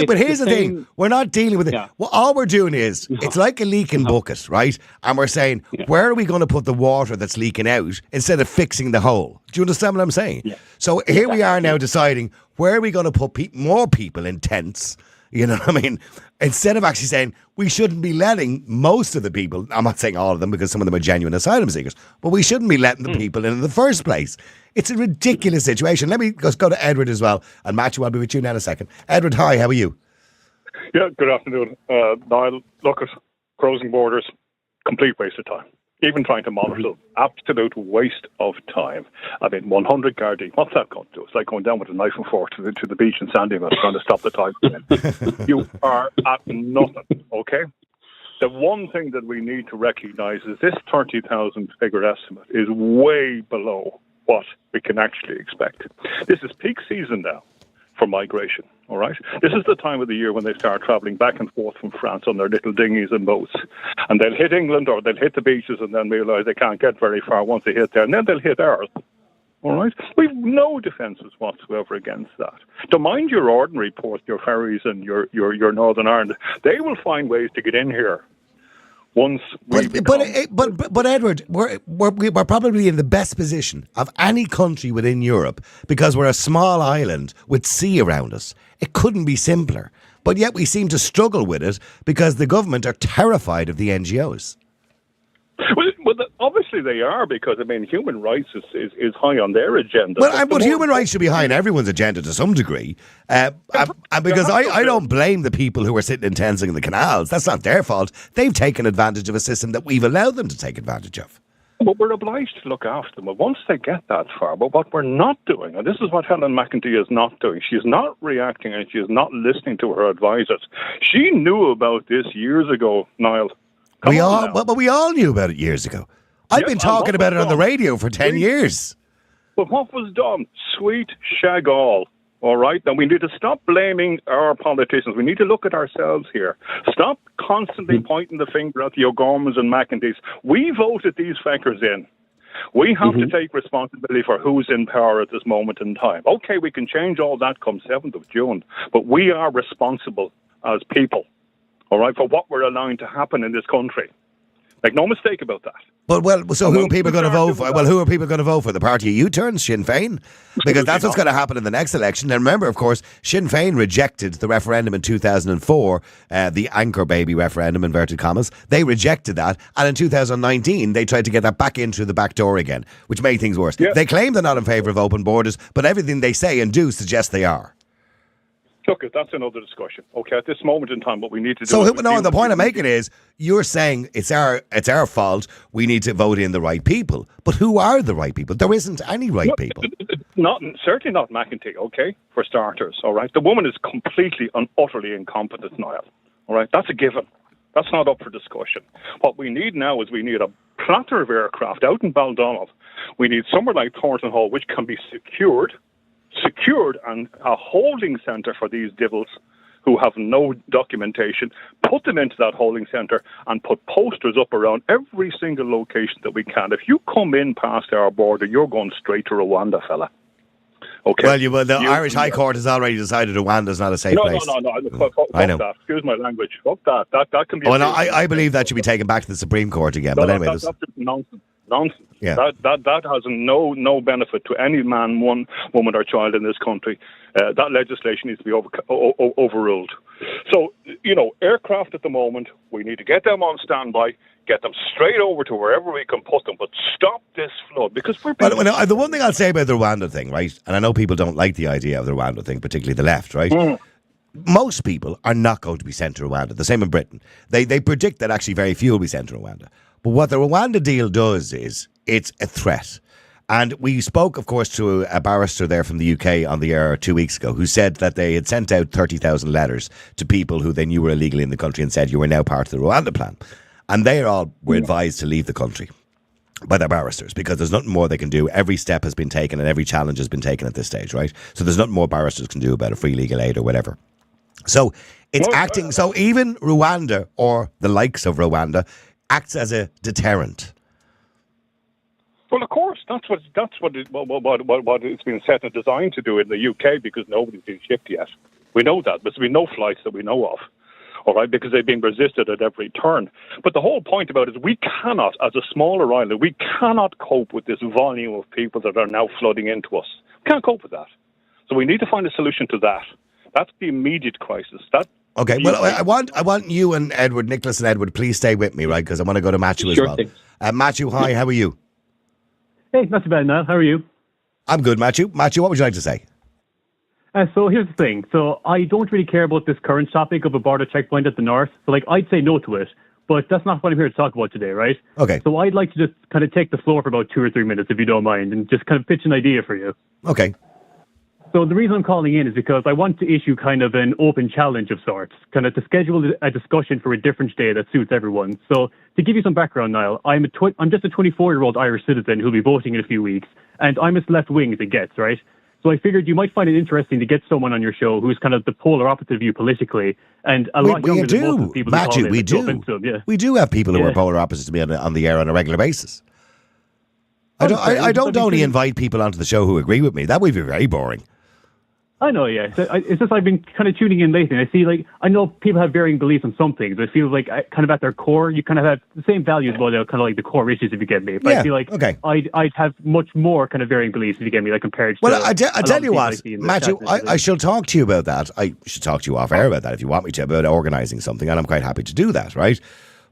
but here's the thing: we're not dealing with it. Yeah. Well, all we're doing is it's like a leaking bucket, right? And we're saying where are we going to put the water that's leaking out instead of fixing the hole? Do you understand what I'm saying? Yeah. So here we are now deciding where are we going to put more people in tents. You know what I mean? Instead of actually saying we shouldn't be letting most of the people, I'm not saying all of them because some of them are genuine asylum seekers, but we shouldn't be letting the people in the first place. It's a ridiculous situation. Let me just go to Edward as well. And Matthew, I'll be with you now in a second. Edward, hi, how are you? Yeah, good afternoon. Niall, look at closing borders, complete waste of time. Even trying to monitor them, absolute waste of time. I mean, 100 Gardaí, what's that going to do? It's like going down with a knife and fork to the beach in Sandyman trying to stop the tide. You are at nothing, okay? The one thing that we need to recognise is this 30,000 figure estimate is way below what we can actually expect. This is peak season now for migration, all right? This is the time of the year when they start travelling back and forth from France on their little dinghies and boats. And they'll hit England or they'll hit the beaches and then realise they can't get very far once they hit there. And then they'll hit ours, all right? We've no defences whatsoever against that. Don't mind your ordinary ports, your ferries and your Northern Ireland. They will find ways to get in here. But Edward, we're probably in the best position of any country within Europe because we're a small island with sea around us. It couldn't be simpler. But yet we seem to struggle with it because the government are terrified of the NGOs. Well, obviously they are because, I mean, human rights is high on their agenda. But human rights should be high on everyone's agenda to some degree. And because I don't blame the people who are sitting in tents in the canals. That's not their fault. They've taken advantage of a system that we've allowed them to take advantage of. But we're obliged to look after them. But once they get that far, but what we're not doing, and this is what Helen McEntee is not doing, she's not reacting and she is not listening to her advisors. She knew about this years ago, Niall. We all knew about it years ago. I've been talking about it on the radio for 10 years. But what was done? Sweet shag all right? Now we need to stop blaming our politicians. We need to look at ourselves here. Stop constantly pointing the finger at the O'Gormans and McEntees. We voted these feckers in. We have to take responsibility for who's in power at this moment in time. Okay, we can change all that come 7th of June, but we are responsible as people, all right, for what we're allowing to happen in this country. Like, no mistake about that. But so who are people going to vote for? Well, who are people going to vote for? The party of U-turns, Sinn Féin? Because that's what's going to happen in the next election. And remember, of course, Sinn Féin rejected the referendum in 2004, the anchor baby referendum, inverted commas. They rejected that. And in 2019, they tried to get that back into the back door again, which made things worse. Yeah. They claim they're not in favour of open borders, but everything they say and do suggests they are. Look, that's another discussion. Okay, at this moment in time, what we need to do. So no, the point I'm making is you're saying it's our fault. We need to vote in the right people, but who are the right people? There isn't any right people. Certainly not McEntee. Okay, for starters. All right, the woman is completely and utterly incompetent, Niall. All right, that's a given. That's not up for discussion. What we need now is we need a platter of aircraft out in Baldonnel. We need somewhere like Thornton Hall, which can be secured and a holding centre for these devils who have no documentation, put them into that holding centre and put posters up around every single location that we can. If you come in past our border, you're going straight to Rwanda, fella. Okay. Well, the Irish High Court has already decided Rwanda's not a safe place. No. I know. That. Excuse my language. Fuck that. That can be. Well, I believe that should be taken back to the Supreme Court again. But anyway, that's nonsense. Yeah. That has no benefit to any man, woman or child in this country. That legislation needs to be overruled. So, aircraft at the moment, we need to get them on standby, get them straight over to wherever we can put them, but stop this flood, because we're... Well, the one thing I'll say about the Rwanda thing, right, and I know people don't like the idea of the Rwanda thing, particularly the left, right? Most people are not going to be sent to Rwanda. The same in Britain. They predict that actually very few will be sent to Rwanda. But what the Rwanda deal does is it's a threat. And we spoke, of course, to a barrister there from the UK on the air 2 weeks ago who said that they had sent out 30,000 letters to people who they knew were illegally in the country and said you were now part of the Rwanda plan. And they all were advised to leave the country by their barristers because there's nothing more they can do. Every step has been taken and every challenge has been taken at this stage, right? So there's nothing more barristers can do about a free legal aid or whatever. So it's acting... So even Rwanda or the likes of Rwanda acts as a deterrent. Well, of course, that's what it's been set and designed to do in the UK, because nobody's been shipped yet. We know that. There's been no flights that we know of, all right, because they've been resisted at every turn. But the whole point about it is we cannot, as a smaller island, we cannot cope with this volume of people that are now flooding into us. We can't cope with that. So we need to find a solution to that. That's the immediate crisis. Okay, well, I want you and Edward, Nicholas and Edward, please stay with me, right, because I want to go to Matthew as well. Matthew, hi, how are you? Hey, not too bad, Niall. How are you? I'm good, Matthew. Matthew, what would you like to say? So here's the thing. So I don't really care about this current topic of a border checkpoint at the north. So, I'd say no to it. But that's not what I'm here to talk about today, right? Okay. So I'd like to just kind of take the floor for about 2 or 3 minutes, if you don't mind, and just kind of pitch an idea for you. Okay. So the reason I'm calling in is because I want to issue kind of an open challenge of sorts, kind of to schedule a discussion for a different day that suits everyone. So to give you some background, Niall, I'm just a 24-year-old Irish citizen who'll be voting in a few weeks, and I'm as left-wing as it gets, right? So I figured you might find it interesting to get someone on your show who's kind of the polar opposite of you politically, and a lot younger than most of the people Matthew, we do. We do have people who are polar opposites to me on the air on a regular basis. I don't only invite people onto the show who agree with me. That would be very boring. I know, yeah. It's just I've been kind of tuning in lately, and I see, I know people have varying beliefs on some things. I feel like kind of at their core, you kind of have the same values, but kind of like the core issues, if you get me. But I feel like I'd have much more kind of varying beliefs, if you get me, compared to... Well, I tell you what, Matthew, I shall talk to you about that. I should talk to you off air about that if you want me to, about organising something, and I'm quite happy to do that, right?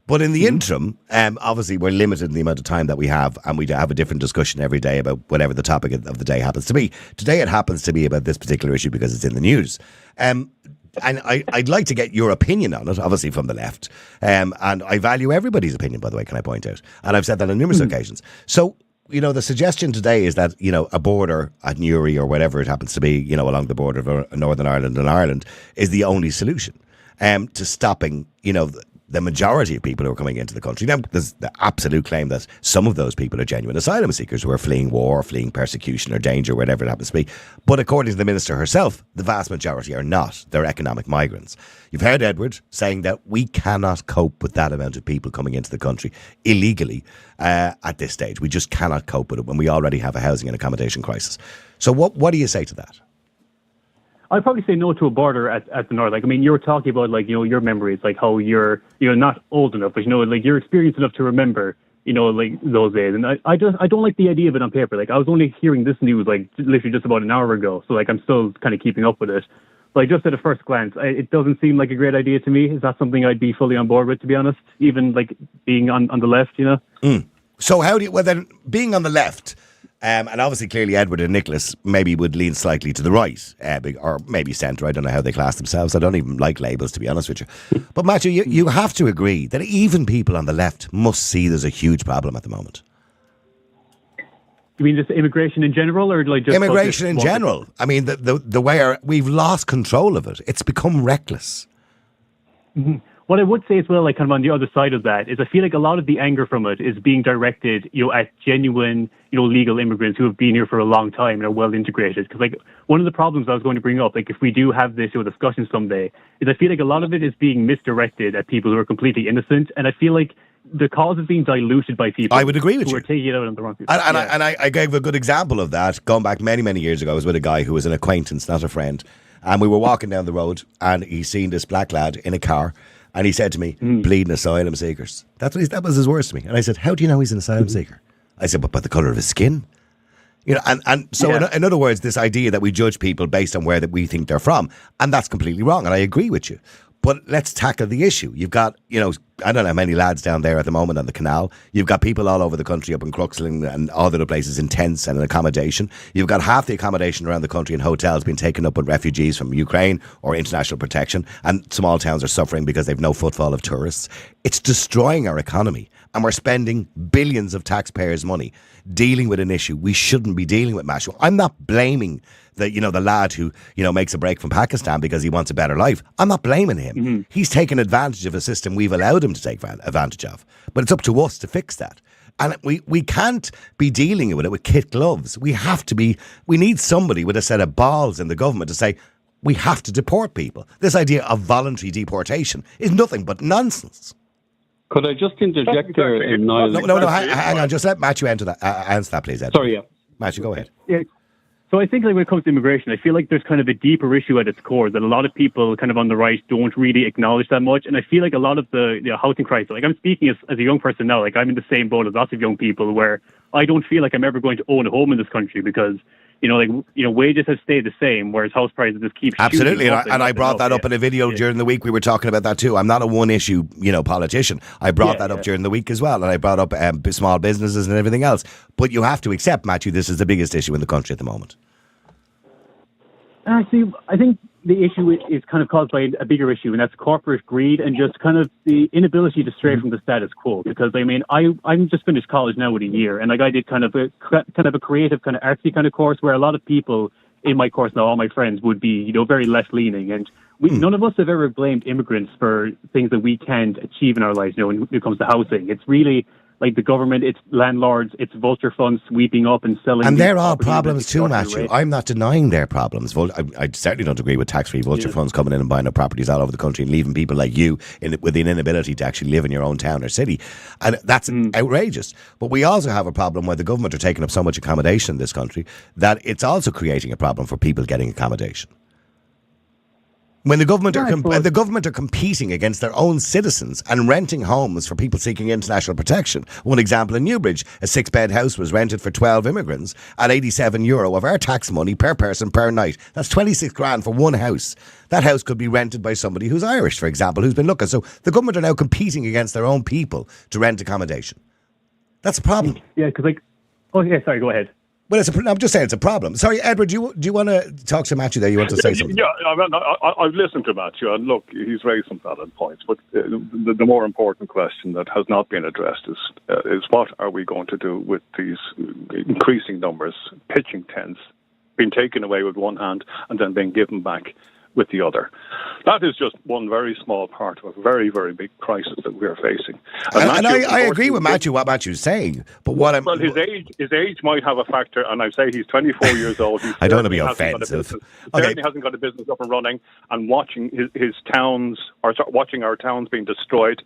But in the interim, obviously we're limited in the amount of time that we have, and we have a different discussion every day about whatever the topic of the day happens to be. Today it happens to be about this particular issue because it's in the news. And I'd like to get your opinion on it, obviously from the left. And I value everybody's opinion, by the way, can I point out. And I've said that on numerous occasions. So, the suggestion today is that, a border at Newry or whatever it happens to be, along the border of Northern Ireland and Ireland is the only solution to stopping, the majority of people who are coming into the country. Now, there's the absolute claim that some of those people are genuine asylum seekers who are fleeing war, fleeing persecution or danger, whatever it happens to be. But according to the Minister herself, the vast majority are not. They're economic migrants. You've heard Edward saying that we cannot cope with that amount of people coming into the country illegally at this stage. We just cannot cope with it when we already have a housing and accommodation crisis. So what do you say to that? I'd probably say no to a border at the north. Like, I mean, you were talking about, like, you know, your memories, like how you're not old enough, but, you know, like you're experienced enough to remember, you know, like those days. And I don't like the idea of it on paper. Like, I was only hearing this news, like, literally just about an hour ago. So, like, I'm still kind of keeping up with it. Like, just at a first glance, it doesn't seem like a great idea to me. Is that something I'd be fully on board with, to be honest? Even, like, being on the left, you know? So how do you, well then, being on the left, and obviously clearly Edward and Nicholas maybe would lean slightly to the right, or maybe centre, I don't know how they class themselves, I don't even like labels, to be honest with you. But Matthew, you have to agree that even people on the left must see there's a huge problem at the moment. You mean just immigration in general, or like just immigration in general? I mean, the way we've lost control of it. It's become reckless. Mm-hmm. What I would say as well, like kind of on the other side of that, is I feel like a lot of the anger from it is being directed, you know, at genuine, you know, legal immigrants who have been here for a long time and are well integrated. Because like one of the problems I was going to bring up, like if we do have this, you know, discussion someday, is I feel like a lot of it is being misdirected at people who are completely innocent, and I feel like the cause is being diluted by people. I would agree with who you. are taking it out on the wrong people. And I gave a good example of that going back many, many years ago. I was with a guy who was an acquaintance, not a friend, and we were walking down the road, and he seen this black lad in a car. And he said to me, bleeding asylum seekers. That was his words to me. And I said, how do you know he's an asylum seeker? I said, but by the colour of his skin. You know, and so in other words, this idea that we judge people based on where that we think they're from, and that's completely wrong. And I agree with you. But let's tackle the issue. You've got, you know, I don't know how many lads down there at the moment on the canal. You've got people all over the country up in Crookston and all the other places in tents and in accommodation. You've got half the accommodation around the country in hotels being taken up with refugees from Ukraine or international protection. And small towns are suffering because they've no footfall of tourists. It's destroying our economy. And we're spending billions of taxpayers' money dealing with an issue we shouldn't be dealing with, Matthew. I'm not blaming the lad who, you know, makes a break from Pakistan because he wants a better life. I'm not blaming him. Mm-hmm. He's taken advantage of a system we've allowed him to take advantage of. But it's up to us to fix that. And we can't be dealing with it with kid gloves. We need somebody with a set of balls in the government to say, we have to deport people. This idea of voluntary deportation is nothing but nonsense. Could I just interject there, Niall? No, hang on. Just let Matthew answer that, please, Ed. Sorry, yeah. Matthew, go ahead. Yeah. So I think like when it comes to immigration, I feel like there's kind of a deeper issue at its core that a lot of people kind of on the right don't really acknowledge that much. And I feel like a lot of the housing crisis, like I'm speaking as a young person now, like I'm in the same boat as lots of young people where I don't feel like I'm ever going to own a home in this country because, wages have stayed the same, whereas house prices just keep shooting. Absolutely, and I brought that up in a video during the week. We were talking about that too. I'm not a one-issue, politician. I brought that up during the week as well, and I brought up small businesses and everything else. But you have to accept, Matthew, this is the biggest issue in the country at the moment. Actually, I think the issue is kind of caused by a bigger issue, and that's corporate greed and just kind of the inability to stray from the status quo. Because I mean, I'm just finished college now with a year, and like I did kind of a creative, kind of artsy kind of course where a lot of people in my course now, all my friends would be, very left leaning, and none of us have ever blamed immigrants for things that we can't achieve in our lives. When it comes to housing, it's really like the government, it's landlords, it's vulture funds sweeping up and selling. And they're all problems too, Matthew. I'm not denying their problems. I certainly don't agree with tax-free vulture funds coming in and buying up properties all over the country and leaving people like you with an inability to actually live in your own town or city. And that's outrageous. But we also have a problem where the government are taking up so much accommodation in this country that it's also creating a problem for people getting accommodation. When the government are competing against their own citizens and renting homes for people seeking international protection. One example in Newbridge, a 6-bed house was rented for 12 immigrants at €87 of our tax money per person per night. That's 26 grand for one house. That house could be rented by somebody who's Irish, for example, who's been looking. So the government are now competing against their own people to rent accommodation. That's a problem. Yeah, because sorry, go ahead. Well, I'm just saying it's a problem. Sorry, Edward, do you want to talk to Matthew there? You want to say something? Yeah, I've listened to Matthew, and look, he's raised some valid points, but the more important question that has not been addressed is what are we going to do with these increasing numbers, pitching tents, being taken away with one hand and then being given back with the other. That is just one very small part of a very, very big crisis that we're facing. And I agree with Matthew, what Matthew's saying. But his age might have a factor, and I say he's 24 years old. I don't want to be offensive. Certainly hasn't got a business up and running, and watching his towns, or watching our towns being destroyed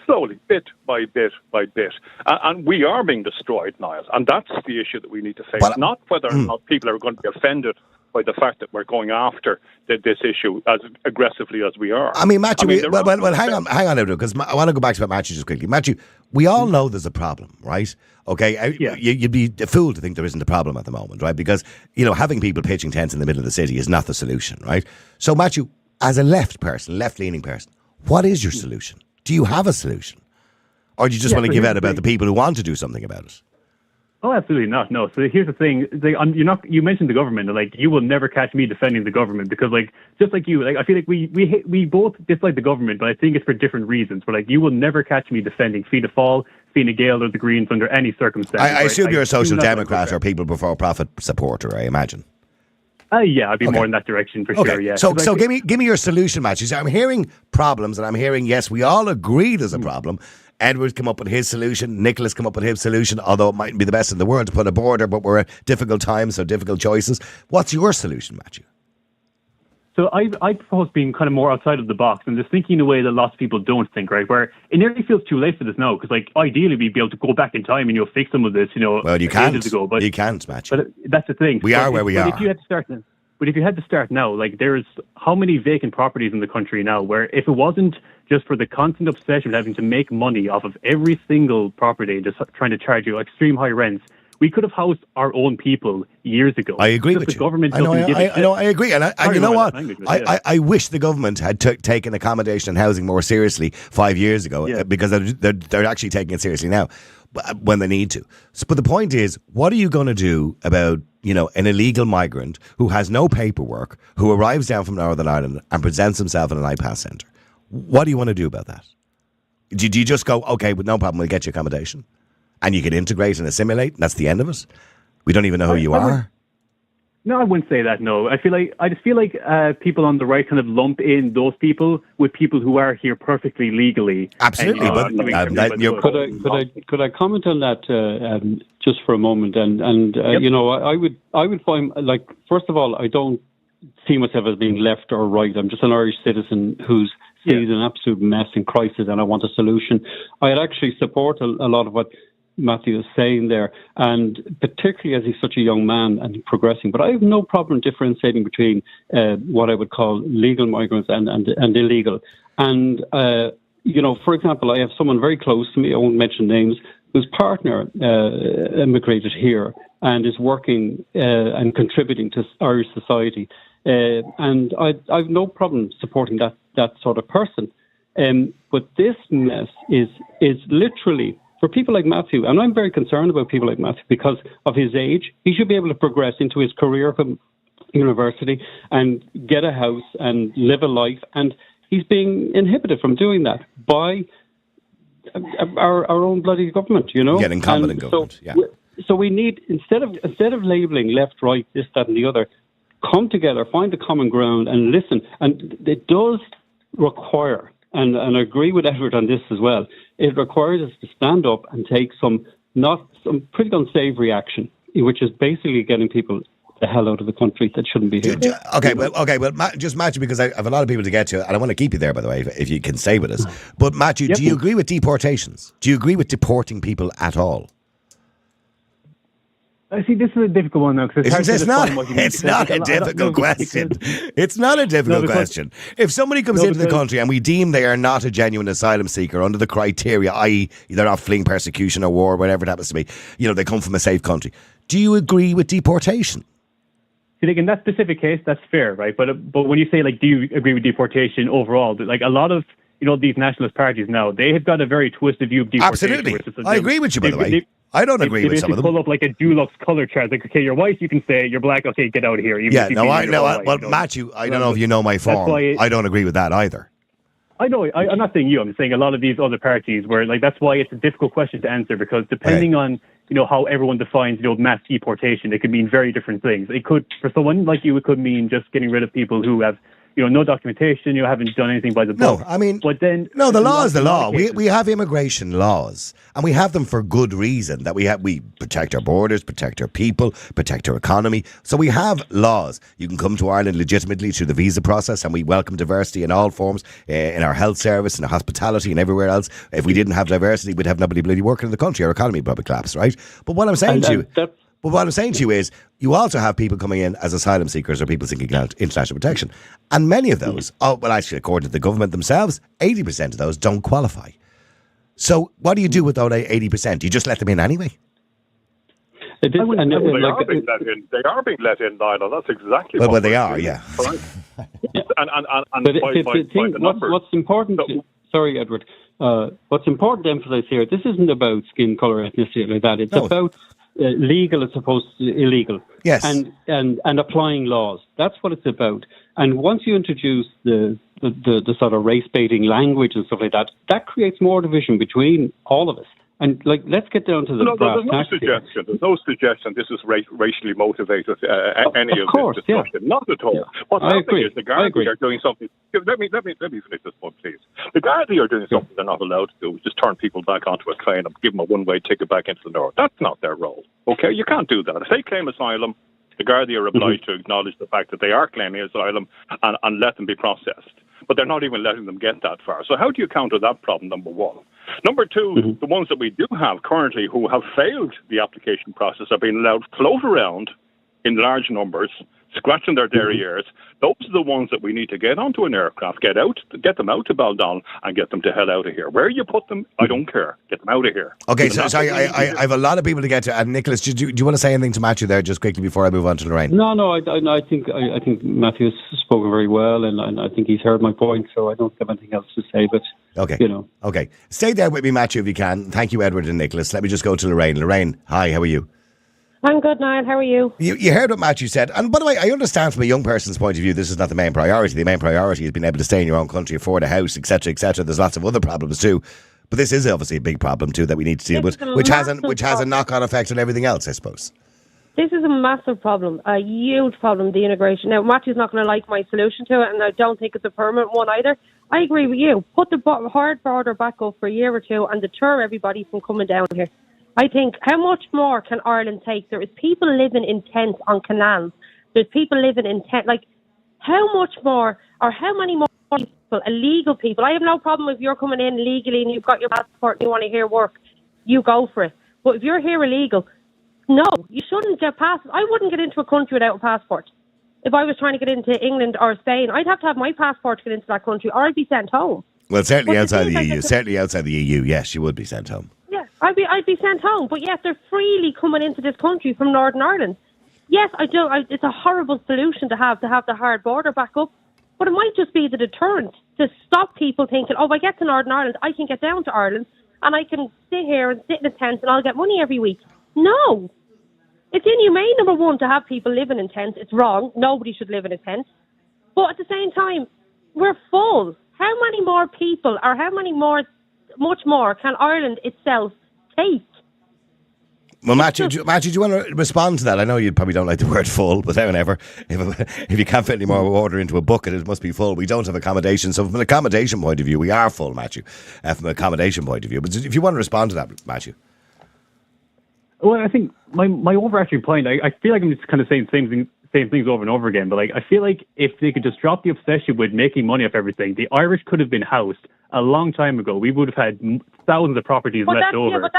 slowly, bit by bit by bit. And we are being destroyed, Niall, and that's the issue that we need to face, not whether or not people are going to be offended by the fact that we're going after this issue as aggressively as we are. I mean, Matthew, hang on, because I want to go back to what Matthew just quickly. Matthew, we all know there's a problem, right? Okay, you'd be a fool to think there isn't a problem at the moment, right? Because, having people pitching tents in the middle of the city is not the solution, right? So, Matthew, as a left-leaning person, what is your solution? Do you have a solution? Or do you just want to give out about the people who want to do something about it? Oh, absolutely not. No. So here's the thing: you mentioned the government. Like, you will never catch me defending the government because, just like you, I feel like we both dislike the government, but I think it's for different reasons. But you will never catch me defending Fianna Fáil, Fine Gael, or the Greens under any circumstance. I assume you're a social democrat or people before profit supporter. I imagine. Yeah, I'd be more in that direction for sure. Yeah. So give me your solution, Matthew. So I'm hearing problems, and I'm hearing yes, we all agree there's a problem. Edward's come up with his solution. Nicholas come up with his solution, although it mightn't be the best in the world to put a border, but we're at difficult times, so difficult choices. What's your solution, Matthew? So I propose being kind of more outside of the box and just thinking in a way that lots of people don't think, right? Where it nearly feels too late for this now, because ideally we'd be able to go back in time and fix some of this, Well, you can't. Ages ago, but you can't, Matthew. But that's the thing. We are where we are. If you had to start now. But if you had to start now, there's how many vacant properties in the country now where if it wasn't just for the constant obsession with having to make money off of every single property, just trying to charge you extreme high rents, we could have housed our own people years ago. I agree with you. The government I agree. And you know what? I wish the government had taken accommodation and housing more seriously 5 years ago because they're actually taking it seriously now when they need to. But the point is, what are you going to do about an illegal migrant who has no paperwork, who arrives down from Northern Ireland and presents himself in an IPAS centre? What do you want to do about that? Do you just go, okay, but no problem, we'll get you accommodation? And you can integrate and assimilate, and that's the end of it? We don't even know who you are? No, I wouldn't say that, no. I just feel like people on the right kind of lump in those people with people who are here perfectly legally. Absolutely. Could I comment on that just for a moment? And I would find, first of all, I don't see myself as being left or right. I'm just an Irish citizen who sees an absolute mess and crisis, and I want a solution. I'd actually support a lot of what Matthew is saying there, and particularly as he's such a young man and progressing. But I have no problem differentiating between what I would call legal migrants and illegal. And, for example, I have someone very close to me, I won't mention names, whose partner immigrated here and is working and contributing to Irish society. And I've no problem supporting that sort of person. But this mess is literally, for people like Matthew, and I'm very concerned about people like Matthew because of his age, he should be able to progress into his career from university and get a house and live a life. And he's being inhibited from doing that by our own bloody government, Getting incompetent government, So we need, instead of labelling left, right, this, that and the other, come together, find the common ground and listen. And it does require, and I agree with Edward on this as well, it requires us to stand up and take some pretty unsavoury action, which is basically getting people the hell out of the country that shouldn't be here. Just Matthew, because I have a lot of people to get to, and I want to keep you there, by the way, if you can stay with us. But Matthew, do you agree with deportations? Do you agree with deporting people at all? I see, this is a difficult one now. It's not a difficult question. It's not a difficult question. If somebody comes into the country and we deem they are not a genuine asylum seeker under the criteria, i.e. they're not fleeing persecution or war, whatever it happens to be, they come from a safe country, do you agree with deportation? In that specific case, that's fair, right? But when you say, do you agree with deportation overall? A lot of, these nationalist parties now, they have got a very twisted view of deportation. Absolutely. I agree with you, by the way. I don't agree with some of them. Pull up a Dulux color chart. Okay, you're white, you can stay. You're black, okay, get out of here. Matthew, I don't know if you know my form. I don't agree with that either. I know. I'm not saying you. I'm saying a lot of these other parties where, that's why it's a difficult question to answer, because depending on, how everyone defines, mass deportation, it could mean very different things. It could, for someone like you, it could mean just getting rid of people who have, no documentation, haven't done anything by the book. The law is the law. We have immigration laws, and we have them for good reason. That we protect our borders, protect our people, protect our economy. So we have laws. You can come to Ireland legitimately through the visa process, and we welcome diversity in all forms, in our health service, in our hospitality, and everywhere else. If we didn't have diversity, we'd have nobody bloody working in the country. Our economy would probably collapse, right? But what I'm saying to you... But what I'm saying to you is, you also have people coming in as asylum seekers or people seeking international protection. And many of those, actually, according to the government themselves, 80% of those don't qualify. So what do you do with those 80%? Do you just let them in anyway? They are being let in, Niall. That's exactly well, they are, yeah. What's important... Sorry, Edward. What's important to emphasise here, this isn't about skin colour, ethnicity, like that. It's about legal as opposed to illegal. Yes. And applying laws. That's what it's about. And once you introduce the sort of race-baiting language and stuff like that, that creates more division between all of us. And let's get down to the brass tacks. There's no suggestion this is racially motivated. Any of this discussion, not at all. Yeah. What's happening is the Gardaí are doing something. Let me finish this point, please. The Gardaí are doing something they're not allowed to do, which is turn people back onto a train and give them a one-way ticket back into the north. That's not their role. Okay, you can't do that. If they claim asylum, the Gardaí are obliged to acknowledge the fact that they are claiming asylum and let them be processed. But they're not even letting them get that far. So how do you counter that problem, number one? Number two, the ones that we do have currently who have failed the application process are being allowed to float around in large numbers, scratching their derrieres. Those are the ones that we need to get onto an aircraft, get them out to Baldon and get them to hell out of here. Where you put them, I don't care. Get them out of here. Okay, so I have a lot of people to get to. And Nicholas, do you want to say anything to Matthew there just quickly before I move on to Lorraine? No, I think Matthew's spoken very well, and I think he's heard my point, so I don't have anything else to say, but... Okay. Okay. Stay there with me, Matthew, if you can. Thank you, Edward and Nicholas. Let me just go to Lorraine. Lorraine, hi, how are you? I'm good, Niall. How are you? You heard what Matthew said. And by the way, I understand from a young person's point of view, this is not the main priority. The main priority is being able to stay in your own country, afford a house, etc., etc. There's lots of other problems too. But this is obviously a big problem too that we need to deal with, which has a knock-on effect on everything else, I suppose. This is a massive problem, a huge problem, the integration. Now, Matthew's not going to like my solution to it, and I don't think it's a permanent one either. I agree with you. Put the hard border back up for a year or two and deter everybody from coming down here. I think, how much more can Ireland take? There is people living in tents on canals. There's people living in tents. How much more, or how many more people, illegal people? I have no problem if you're coming in legally and you've got your passport and you want to here work. You go for it. But if you're here illegal, no, you shouldn't get past. I wouldn't get into a country without a passport. If I was trying to get into England or Spain, I'd have to have my passport to get into that country, or I'd be sent home. Well, certainly outside the EU. Certainly outside the EU, yes, you would be sent home. Yeah, I'd be sent home. But yes, they're freely coming into this country from Northern Ireland. Yes, I do. It's a horrible solution to have the hard border back up. But it might just be the deterrent to stop people thinking, oh, if I get to Northern Ireland, I can get down to Ireland and I can sit here and sit in a tent and I'll get money every week. No. It's inhumane, number one, to have people living in tents. It's wrong. Nobody should live in a tent. But at the same time, we're full. How many more people, or much more can Ireland itself take? Well, Matthew, do you want to respond to that? I know you probably don't like the word full, but ever. If you can't fit any more water into a bucket, it must be full. We don't have accommodation. So from an accommodation point of view, we are full, Matthew, from an accommodation point of view. But if you want to respond to that, Matthew. Well, I think my overarching point, I feel like I'm just kind of saying same things over and over again, but I feel like if they could just drop the obsession with making money off everything, the Irish could have been housed a long time ago. We would have had thousands of properties left over. Yeah, but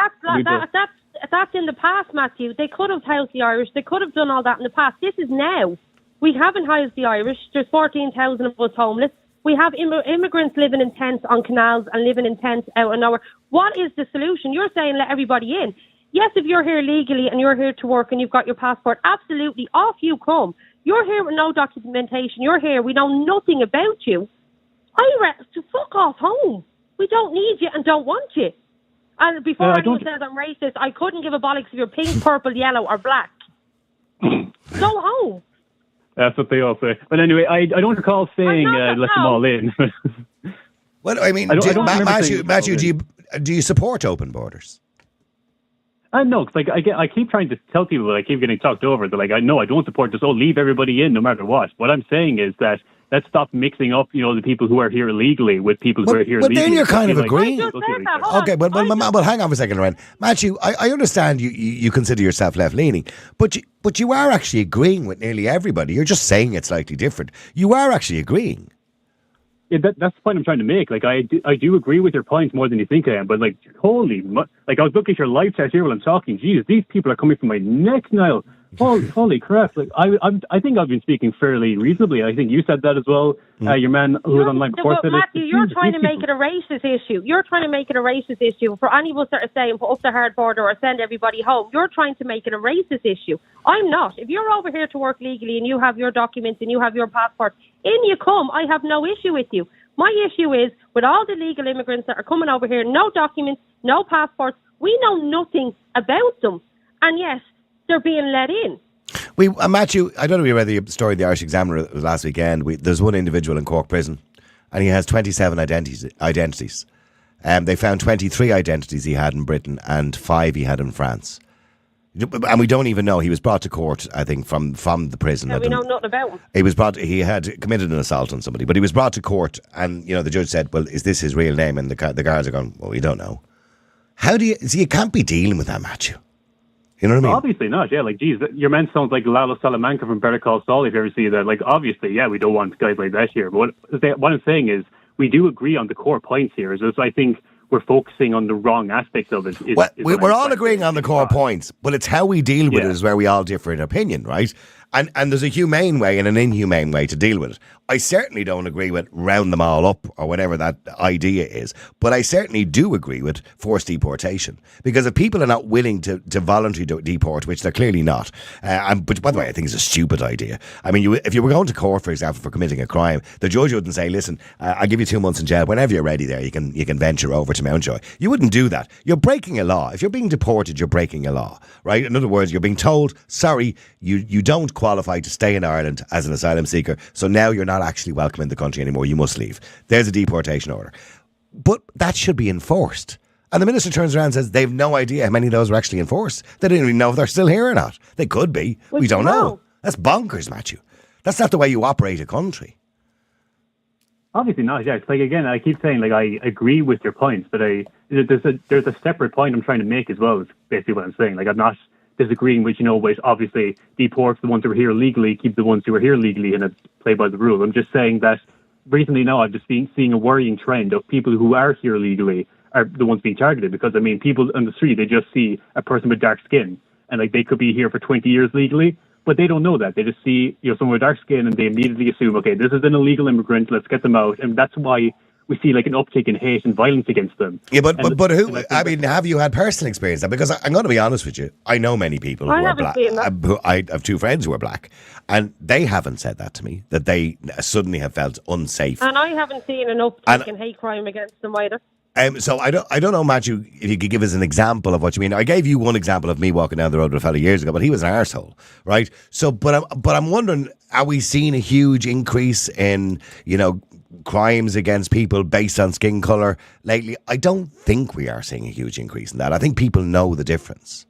that's in the past, Matthew. They could have housed the Irish. They could have done all that in the past. This is now. We haven't housed the Irish. There's 14,000 of us homeless. We have immigrants living in tents on canals and living in tents out and nowhere. What is the solution? You're saying let everybody in. Yes, if you're here legally and you're here to work and you've got your passport, absolutely, off you come. You're here with no documentation. You're here. We know nothing about you. To fuck off home. We don't need you and don't want you. And before anyone says I'm racist, I couldn't give a bollocks if you're pink, purple, yellow or black. Go home. That's what they all say. But anyway, I don't recall saying let them all in. Well, I mean, Matthew, do you support open borders? No, because I keep trying to tell people that I keep getting talked over. They're like, I don't support this. leave everybody in no matter what. What I'm saying is that let's stop mixing up, the people who are here illegally with people who are here legally. But then you're kind of agreeing. Okay, but hang on for a second, Lorraine. Matthew, I understand you consider yourself left-leaning, but you are actually agreeing with nearly everybody. You're just saying it's slightly different. You are actually agreeing. That's the point I'm trying to make. Like, I do agree with your points more than you think I am, but like, I was looking at your live chat here while I'm talking. Jesus, these people are coming from my neck, Niall. Holy crap! Like, I think I've been speaking fairly reasonably. I think you said that as well. Your man who was online before said Matthew, you're trying to make it a racist issue. You're trying to make it a racist issue. For any of us that are saying put up the hard border or send everybody home, you're trying to make it a racist issue. I'm not. If you're over here to work legally and you have your documents and you have your passport, in you come. I have no issue with you. My issue is with all the legal immigrants that are coming over here, no documents, no passports. We know nothing about them, and yes, they're being let in. Matthew, I don't know if you read the story in the Irish Examiner last weekend. There's one individual in Cork prison, and he has 27 identities. They found 23 identities he had in Britain and 5 he had in France. And we don't even know. He was brought to court, I think, from the prison. Yeah, we know nothing about him. He had committed an assault on somebody, but he was brought to court, and the judge said, "Well, is this his real name?" And the guards are going, "Well, we don't know." How do you see? You can't be dealing with that, Matthew. You know what I mean? Obviously not. Yeah, like, geez, your man sounds like Lalo Salamanca from Better Call Saul. If you ever see that, like, obviously, yeah, we don't want guys like that here. But what I'm saying is, we do agree on the core points here. Is I think we're focusing on the wrong aspects of it. We're all agreeing on the core points, but it's how we deal with it is where we all differ in opinion, right? And there's a humane way and an inhumane way to deal with it. I certainly don't agree with round them all up or whatever that idea is, but I certainly do agree with forced deportation, because if people are not willing to voluntarily deport, which they're clearly not, but by the way, I think it's a stupid idea. I mean, if you were going to court, for example, for committing a crime, the judge wouldn't say, "Listen, I'll give you 2 months in jail. Whenever you're ready there, you can venture over to Mountjoy." You wouldn't do that. You're breaking a law. If you're being deported, you're breaking a law, right? In other words, you're being told, sorry, you don't qualify to stay in Ireland as an asylum seeker, so now you're not actually welcome in the country anymore. You must leave. There's a deportation order. But that should be enforced. And the minister turns around and says they've no idea how many of those are actually enforced. They don't even know if they're still here or not. They could be. We don't know. That's bonkers, Matthew. That's not the way you operate a country. Obviously not. Yeah, it's like, again, I keep saying, like, I agree with your points, but there's a separate point I'm trying to make as well. Is basically what I'm saying. Like, I'm not disagreeing with, with obviously deport the ones who are here legally, keep the ones who are here legally, and play by the rule. I'm just saying that recently now I've just been seeing a worrying trend of people who are here legally are the ones being targeted, because, I mean, people on the street, they just see a person with dark skin, and like, they could be here for 20 years legally, but they don't know that. They just see someone with dark skin, and they immediately assume, okay, this is an illegal immigrant, let's get them out. And that's why we see like an uptick in hate and violence against them. Yeah, but who? I mean, have you had personal experience of that? Because I'm going to be honest with you, I know many people who are black. I have 2 friends who are black, and they haven't said that to me, that they suddenly have felt unsafe. And I haven't seen an uptick in hate crime against them either. So I don't know, Matthew, if you could give us an example of what you mean. I gave you one example of me walking down the road with a fellow years ago, but he was an arsehole, right? So, but I'm wondering, are we seeing a huge increase in, crimes against people based on skin colour lately? I don't think we are seeing a huge increase in that. I think people know the difference.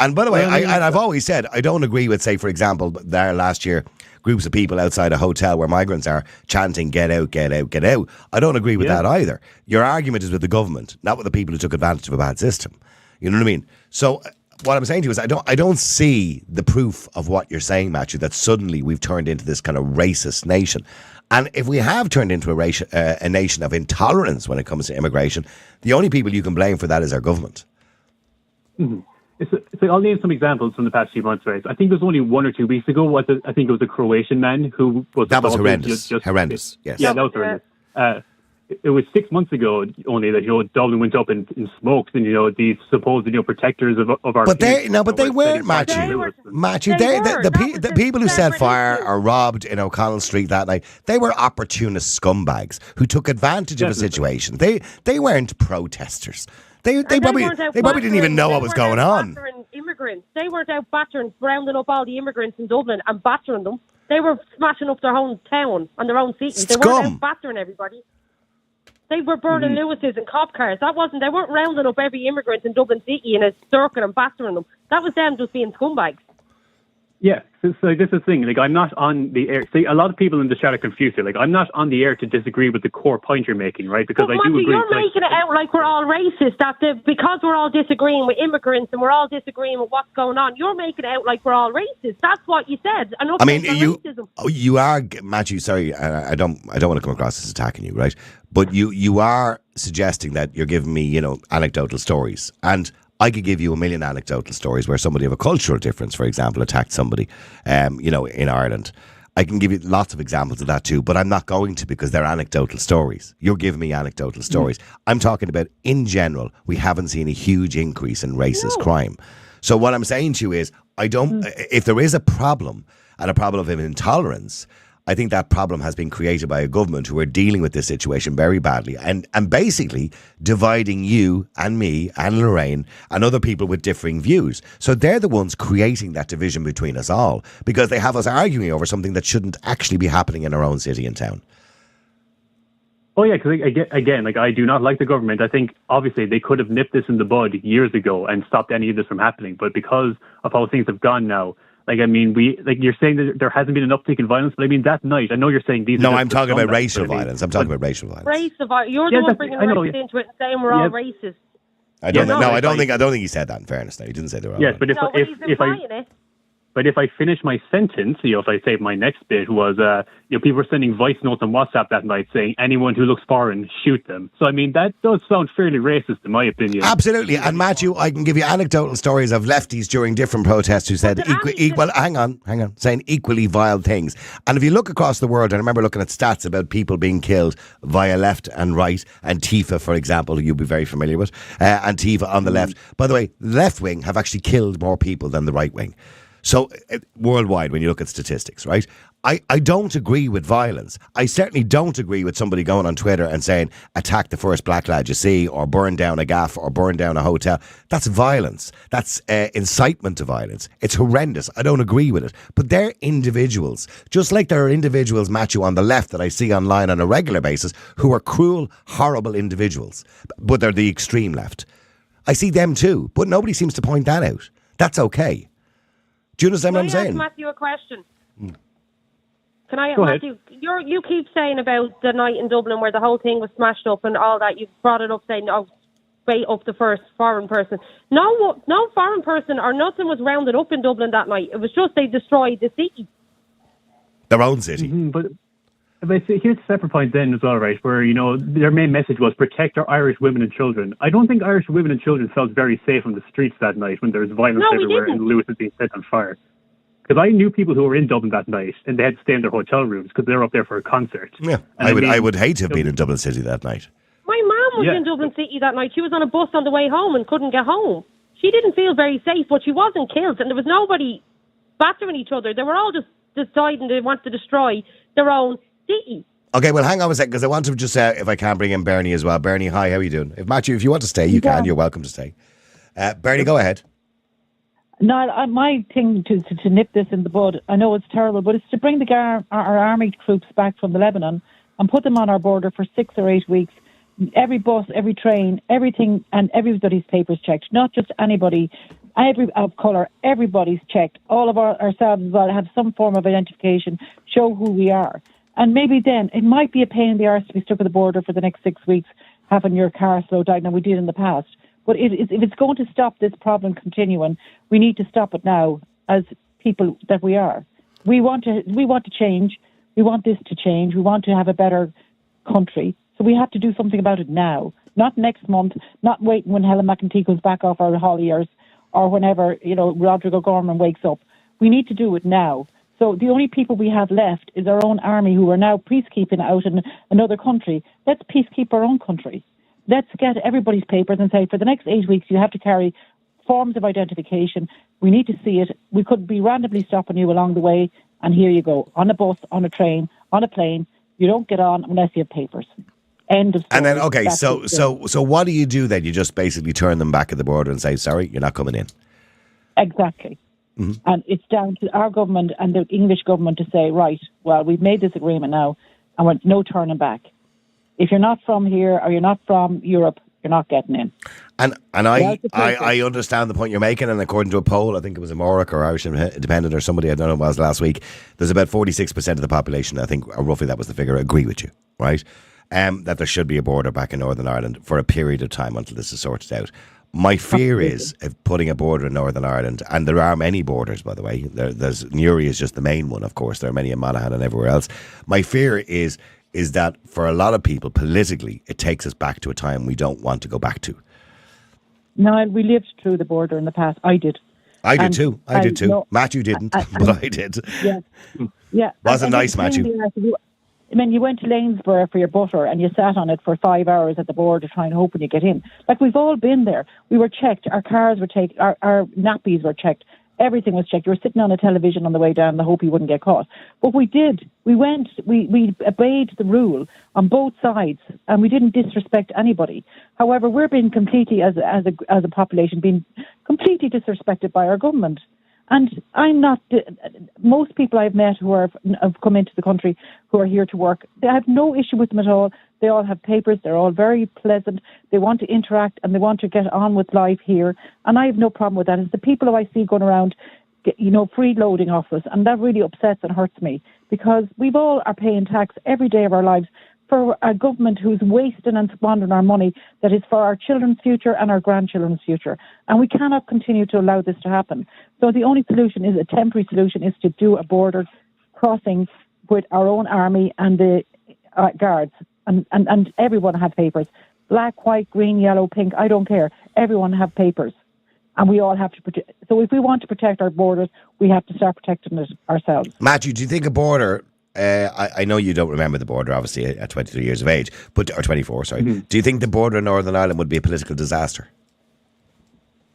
And by the way, I've always said, I don't agree with, say, for example, there last year, groups of people outside a hotel where migrants are chanting, "Get out, get out, get out." I don't agree with that either. Your argument is with the government, not with the people who took advantage of a bad system. You know what I mean? So what I'm saying to you is I don't see the proof of what you're saying, Matthew, that suddenly we've turned into this kind of racist nation. And if we have turned into a nation of intolerance when it comes to immigration, the only people you can blame for that is our government. Mm-hmm. It's like, I'll name some examples from the past few months, right? I think it was only 1 or 2 weeks ago. I think it was a Croatian man who was... That was horrendous. Horrendous, yes. Yeah, that was horrendous. It was 6 months ago only that, Dublin went up in smokes, and, these supposed, protectors of our... But they weren't, Matthew. The people who set fire or robbed in O'Connell Street that night, they were opportunist scumbags who took advantage of a situation. They weren't protesters. They probably didn't even know what was going on. Immigrants. They weren't out rounding up all the immigrants in Dublin and battering them. They were smashing up their own town on their own seats. They weren't out battering everybody. They were burning Lewis's and cop cars. They weren't rounding up every immigrant in Dublin City in a circle and battering them. That was them just being scumbags. Yeah, so this is the thing. Like, I'm not on the air. See, a lot of people in the chat are confused here. Like, I'm not on the air to disagree with the core point you're making, right? Because I do agree. You're making it out like we're all racist. Because we're all disagreeing with immigrants and we're all disagreeing with what's going on. You're making it out like we're all racist. That's what you said. I mean, you are, Matthew. Sorry, I don't want to come across as attacking you, right? But you are suggesting that you're giving me, anecdotal stories, and I could give you a million anecdotal stories where somebody of a cultural difference, for example, attacked somebody, in Ireland. I can give you lots of examples of that too, but I'm not going to, because they're anecdotal stories. You're giving me anecdotal stories. I'm talking about, in general, we haven't seen a huge increase in racist crime. So what I'm saying to you is, if there is a problem, and a problem of intolerance, I think that problem has been created by a government who are dealing with this situation very badly and basically dividing you and me and Lorraine and other people with differing views. So they're the ones creating that division between us all, because they have us arguing over something that shouldn't actually be happening in our own city and town. Oh, yeah, because again, I do not like the government. I think, obviously, they could have nipped this in the bud years ago and stopped any of this from happening. But because of how things have gone now, you're saying that there hasn't been an uptick in violence, but I mean, that night, I know you're saying these. No, I'm talking about racial violence. I'm talking about racial violence. Racial violence. You're the one bringing race into it and saying we're all racist. I don't think he said that. In fairness, no, he didn't say they were all. Yes, but if I finish my sentence, if I say my next bit was, people were sending voice notes on WhatsApp that night saying anyone who looks foreign, shoot them. So, I mean, that does sound fairly racist in my opinion. Absolutely. And Matthew, I can give you anecdotal stories of lefties during different protests who said, hang on, saying equally vile things. And if you look across the world, I remember looking at stats about people being killed via left and right, Antifa, for example, who you'll be very familiar with, Antifa on the left. By the way, the left wing have actually killed more people than the right wing. So worldwide, when you look at statistics, right? I don't agree with violence. I certainly don't agree with somebody going on Twitter and saying, attack the first black lad you see, or burn down a gaff, or burn down a hotel. That's violence. That's incitement to violence. It's horrendous. I don't agree with it. But they're individuals. Just like there are individuals, Matthew, on the left that I see online on a regular basis who are cruel, horrible individuals. But they're the extreme left. I see them too. But nobody seems to point that out. That's okay. Do you understand what I'm saying? Can I ask Matthew a question? Can I, Matthew? You keep saying about the night in Dublin where the whole thing was smashed up and all that. You brought it up saying, wait up the first foreign person. No foreign person or nothing was rounded up in Dublin that night. It was just they destroyed the city. Their own city. Mm-hmm, but here's a separate point then as well, right, where, their main message was protect our Irish women and children. I don't think Irish women and children felt very safe on the streets that night when there was violence everywhere and Lewis was being set on fire. Because I knew people who were in Dublin that night and they had to stay in their hotel rooms because they were up there for a concert. Yeah, I would hate to have been in Dublin City that night. My mum was in Dublin City that night. She was on a bus on the way home and couldn't get home. She didn't feel very safe, but she wasn't killed and there was nobody battering each other. They were all just deciding they want to destroy their own city. Okay, well, hang on a second, because I want to just, if I can, bring in Bernie as well. Bernie, hi, how are you doing? Matthew, if you want to stay, you can. You're welcome to stay. Bernie, go ahead. No, my thing to nip this in the bud, I know it's terrible, but it's to bring our army troops back from the Lebanon and put them on our border for 6 or 8 weeks. Every bus, every train, everything, and everybody's papers checked, not just anybody, every of colour, everybody's checked. All of ourselves as well have some form of identification, show who we are. And maybe then it might be a pain in the arse to be stuck at the border for the next 6 weeks, having your car slowed down, and we did in the past. But if it's going to stop this problem continuing, we need to stop it now as people that we are. We want to change. We want this to change. We want to have a better country. So we have to do something about it now, not next month, not waiting when Helen McEntee comes back off our holidays or whenever, Rodrigo Gorman wakes up. We need to do it now. So the only people we have left is our own army who are now peacekeeping out in another country. Let's peacekeep our own country. Let's get everybody's papers and say for the next 8 weeks you have to carry forms of identification. We need to see it. We could be randomly stopping you along the way, and here you go, on a bus, on a train, on a plane. You don't get on unless you have papers. End of story. And then, okay, so what do you do then? You just basically turn them back at the border and say, sorry, you're not coming in. Exactly. Mm-hmm. And it's down to our government and the English government to say, right, well, we've made this agreement now, and we're no turning back. If you're not from here or you're not from Europe, you're not getting in. And I understand the point you're making, and according to a poll, I think it was Amoric or Irish Independent or somebody, I don't know what it was last week, there's about 46% of the population, I think roughly that was the figure, agree with you, right? That there should be a border back in Northern Ireland for a period of time until this is sorted out. My fear is of putting a border in Northern Ireland, and there are many borders, by the way. There's Newry is just the main one, of course. There are many in Monaghan and everywhere else. My fear is that for a lot of people, politically, it takes us back to a time we don't want to go back to. Niall, we lived through the border in the past. I did. I did too. No, Matthew didn't, but I did. Yeah. Wasn't nice, Matthew. I mean, you went to Lanesborough for your butter and you sat on it for 5 hours at the border trying to hope when you get in. Like, we've all been there. We were checked. Our cars were checked. Our nappies were checked. Everything was checked. You were sitting on a television on the way down to hope you wouldn't get caught. But we did. We went. We obeyed the rule on both sides, and we didn't disrespect anybody. However, we're being completely, as a population, being completely disrespected by our government. And I'm not. Most people I've met who have come into the country who are here to work, they have no issue with them at all. They all have papers. They're all very pleasant. They want to interact and they want to get on with life here. And I have no problem with that. It's the people who I see going around, freeloading off us, and that really upsets and hurts me, because we've all are paying tax every day of our lives for a government who's wasting and squandering our money that is for our children's future and our grandchildren's future. And we cannot continue to allow this to happen. So the only solution is a temporary solution, is to do a border crossing with our own army and the guards. And everyone have papers. Black, white, green, yellow, pink, I don't care. Everyone have papers. And we all have to protect. So if we want to protect our borders, we have to start protecting it ourselves. Matthew, do you think a border... I know you don't remember the border, obviously, at 23 years of age, or 24, sorry. Mm-hmm. Do you think the border in Northern Ireland would be a political disaster?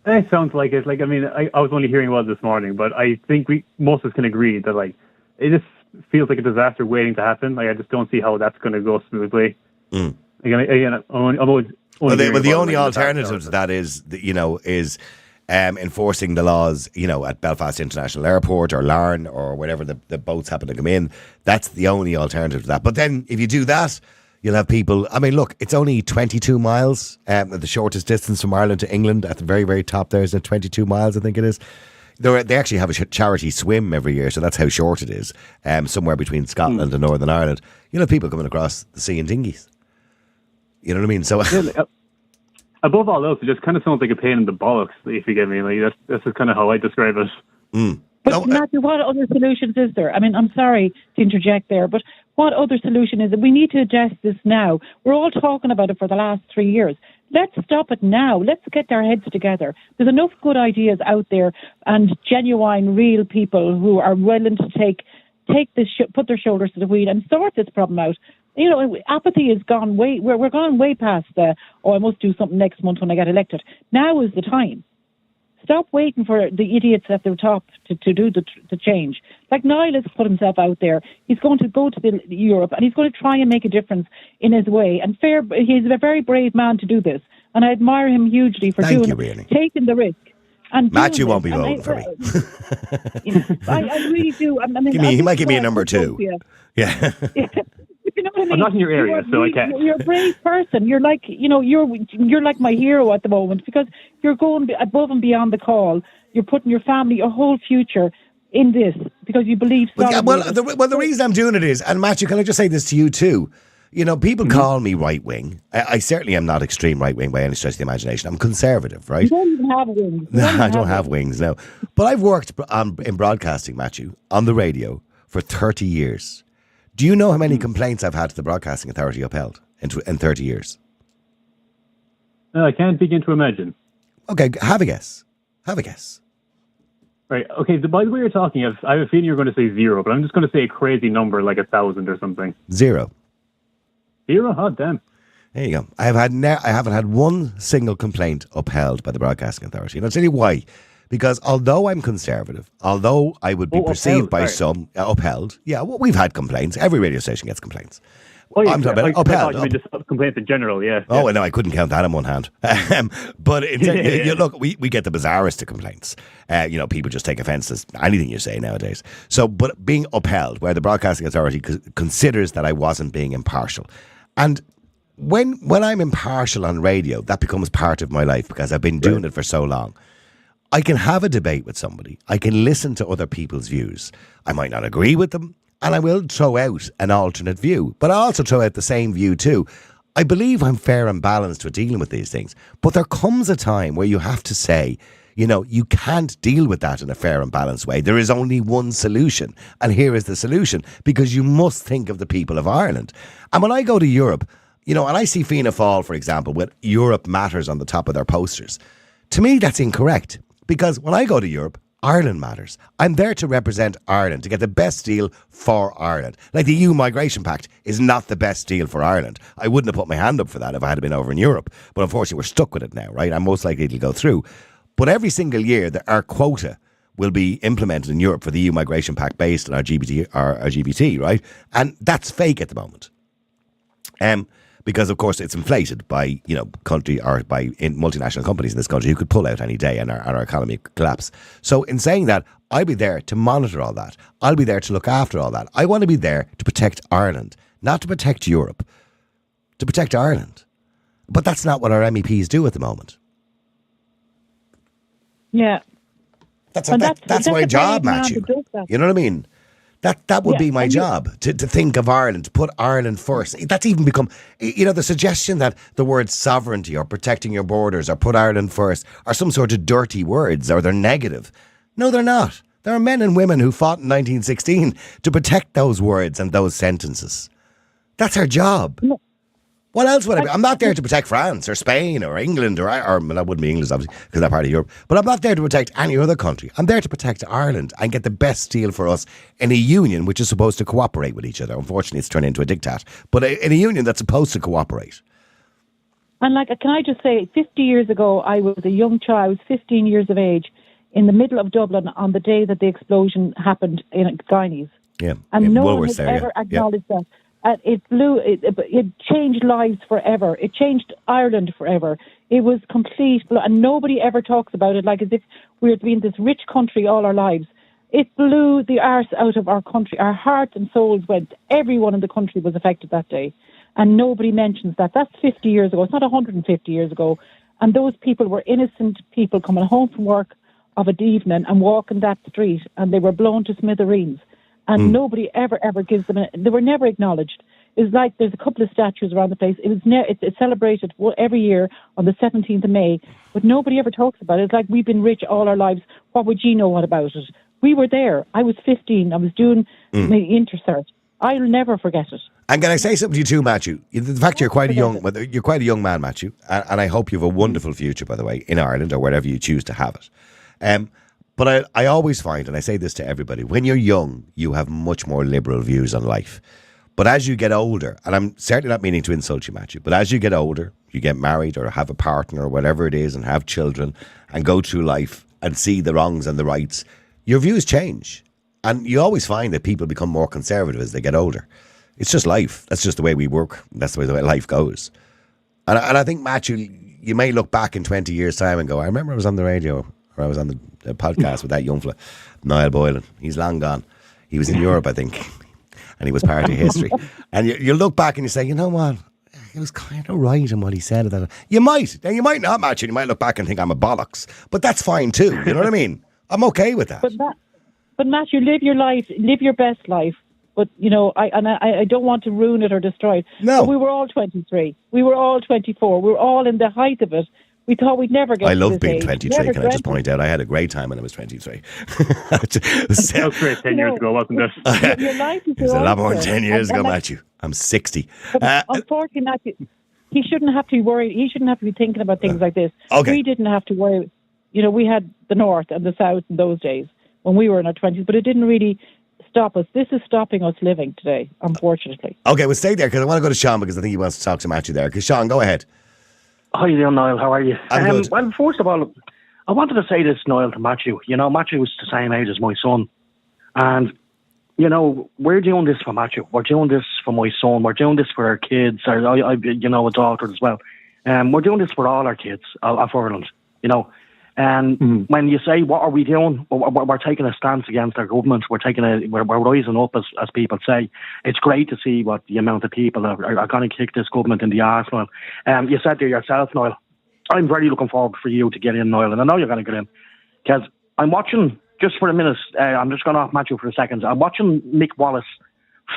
It sounds like it. Like, I mean, I was only hearing about it this morning, but I think most of us can agree that, like, it just feels like a disaster waiting to happen. Like, I just don't see how that's going to go smoothly. Mm. Again, I'm always the only alternative to that is, enforcing the laws, at Belfast International Airport or Larne or wherever the boats happen to come in. That's the only alternative to that. But then if you do that, you'll have people... I mean, look, it's only 22 miles, the shortest distance from Ireland to England. At the very, very top there is at 22 miles, I think it is. They actually have a charity swim every year, so that's how short it is, somewhere between Scotland and Northern Ireland. You'll have people coming across the sea in dinghies. You know what I mean? So... Above all else, it just kind of sounds like a pain in the bollocks, if you get me. Like, that's just kind of how I describe it. Mm. But Matthew, what other solutions is there? I mean, I'm sorry to interject there, but what other solution is it? We need to address this now. We're all talking about it for the last 3 years. Let's stop it now. Let's get our heads together. There's enough good ideas out there and genuine, real people who are willing to take this, put their shoulders to the wheel and sort this problem out. Apathy has gone we're gone way past I must do something next month when I get elected. Now is the time. Stop waiting for the idiots at the top to do the change. Like, Niall has put himself out there. He's going to go to Europe and he's going to try and make a difference in his way. And he's a very brave man to do this. And I admire him hugely for taking the risk. And Matthew won't be voting for me. I really do. He might give me a number 2. Yeah. You know what I mean? I'm not in your area, so I can't. You're a brave person. You're like, you're like my hero at the moment, because you're going above and beyond the call. You're putting your family, your whole future in this because you believe so. The reason I'm doing it is, and Matthew, can I just say this to you too? People call me right wing. I certainly am not extreme right wing by any stretch of the imagination. I'm conservative, right? You don't even have wings. No, I don't have wings, no. But I've worked in broadcasting, Matthew, on the radio for 30 years. Do you know how many complaints I've had to the Broadcasting Authority upheld in 30 years? I can't begin to imagine. Okay, have a guess. Right, okay, by the way you're talking, I have a feeling you're going to say 0, but I'm just going to say a crazy number like 1,000 or something. 0? Oh, damn. There you go. I haven't had one single complaint upheld by the Broadcasting Authority. And I'll tell you why. Because although I'm conservative, although I would be perceived by some upheld, we've had complaints. Every radio station gets complaints. I'm talking about upheld. I mean, just complaints in general, yeah. Oh, no, I couldn't count that in one hand. But look, we get the bizarrest of complaints. People just take offence to anything you say nowadays. So, but being upheld, where the Broadcasting Authority considers that I wasn't being impartial. And when I'm impartial on radio, that becomes part of my life because I've been doing it for so long. I can have a debate with somebody. I can listen to other people's views. I might not agree with them, and I will throw out an alternate view, but I also throw out the same view too. I believe I'm fair and balanced with dealing with these things, but there comes a time where you have to say, you know, you can't deal with that in a fair and balanced way. There is only one solution, and here is the solution, because you must think of the people of Ireland. And when I go to Europe, you know, and I see Fianna Fáil, for example, with Europe Matters on the top of their posters, to me that's incorrect. Because when I go to Europe, Ireland matters. I'm there to represent Ireland, to get the best deal for Ireland. Like the EU Migration Pact is not the best deal for Ireland. I wouldn't have put my hand up for that if I had been over in Europe. But unfortunately, we're stuck with it now, right? I'm most likely to go through. But every single year, our quota will be implemented in Europe for the EU Migration Pact based on our LGBT, right? And that's fake at the moment. Because, of course, it's inflated by, you know, country or by multinational companies in this country who could pull out any day and our economy could collapse. So in saying that, I'll be there to monitor all that. I'll be there to look after all that. I want to be there to protect Ireland, not to protect Europe, to protect Ireland. But that's not what our MEPs do at the moment. Yeah. That's my job, Matthew. You know what I mean? That would be my job, to think of Ireland, to put Ireland first. That's even become, you know, the suggestion that the word sovereignty or protecting your borders or put Ireland first are some sort of dirty words or they're negative. No, they're not. There are men and women who fought in 1916 to protect those words and those sentences. That's our job. No. What else would I be? I'm not there to protect France or Spain or England or well, that wouldn't be England, obviously, because they're part of Europe. But I'm not there to protect any other country. I'm there to protect Ireland and get the best deal for us in a union which is supposed to cooperate with each other. Unfortunately, it's turned into a diktat. But in a union that's supposed to cooperate. And can I just say, 50 years ago, I was a young child, I was 15 years of age, in the middle of Dublin on the day that the explosion happened in Gardaí. Yeah, and no one has ever acknowledged that. It changed lives forever. It changed Ireland forever. It was complete, and nobody ever talks about it like as if we had been this rich country all our lives. It blew the arse out of our country. Our hearts and souls went. Everyone in the country was affected that day, and nobody mentions that. That's 50 years ago. It's not 150 years ago. And those people were innocent people coming home from work of an evening and walking that street, and they were blown to smithereens. And nobody ever gives them. They were never acknowledged. It's like there's a couple of statues around the place. It's celebrated every year on the 17th of May, but nobody ever talks about it. It's like we've been rich all our lives. What would you know about it? We were there. I was 15. I was doing my intercert. I'll never forget it. And can I say something to you too, Matthew? The fact you're quite a young man, Matthew, and I hope you have a wonderful future, by the way, in Ireland or wherever you choose to have it. But I always find, and I say this to everybody, when you're young, you have much more liberal views on life. But as you get older, and I'm certainly not meaning to insult you, Matthew, but as you get older, you get married or have a partner or whatever it is and have children and go through life and see the wrongs and the rights, your views change. And you always find that people become more conservative as they get older. It's just life. That's just the way we work. That's the way life goes. And I think, Matthew, you may look back in 20 years' time and go, I remember I was on the radio or I was on the podcast with that young fella, Niall Boylan. He's long gone. He was in Europe, I think, and he was part of history. And you look back and you say, you know what? He was kind of right in what he said. You might. Now, you might not, Matthew. You might look back and think I'm a bollocks. But that's fine too. You know what I mean? I'm okay with that. But Matthew, live your life. Live your best life. But, you know, I don't want to ruin it or destroy it. No. But we were all 23. We were all 24. We were all in the height of it. We thought we'd never get to this age. I love being 23, can I just point out? I had a great time when I was 23. That was great 10 years ago, wasn't it? Your life is it was a lot more than 10 years ago, Matthew. I'm 60. Unfortunately, Matthew, he shouldn't have to be worried. He shouldn't have to be thinking about things like this. Okay. We didn't have to worry. You know, we had the North and the South in those days when we were in our 20s, but it didn't really stop us. This is stopping us living today, unfortunately. Okay, well, stay there because I want to go to Sean because I think he wants to talk to Matthew there. Because Sean, go ahead. Hi there, Niall. How are you? I'm good. Well, first of all, I wanted to say this, Niall, to Matthew. You know, Matthew was the same age as my son. And, you know, we're doing this for Matthew. We're doing this for my son. We're doing this for our kids. I a daughter as well. We're doing this for all our kids of Ireland, you know. And when you say, what are we doing? We're taking a stance against our government. We're rising up, as people say. It's great to see what the amount of people are going to kick this government in the arse, Niall. You said there yourself, Niall. I'm very looking forward for you to get in, Niall, and I know you're going to get in. Because I'm watching, just for a minute, I'm just going off Matthew for a second. I'm watching Mick Wallace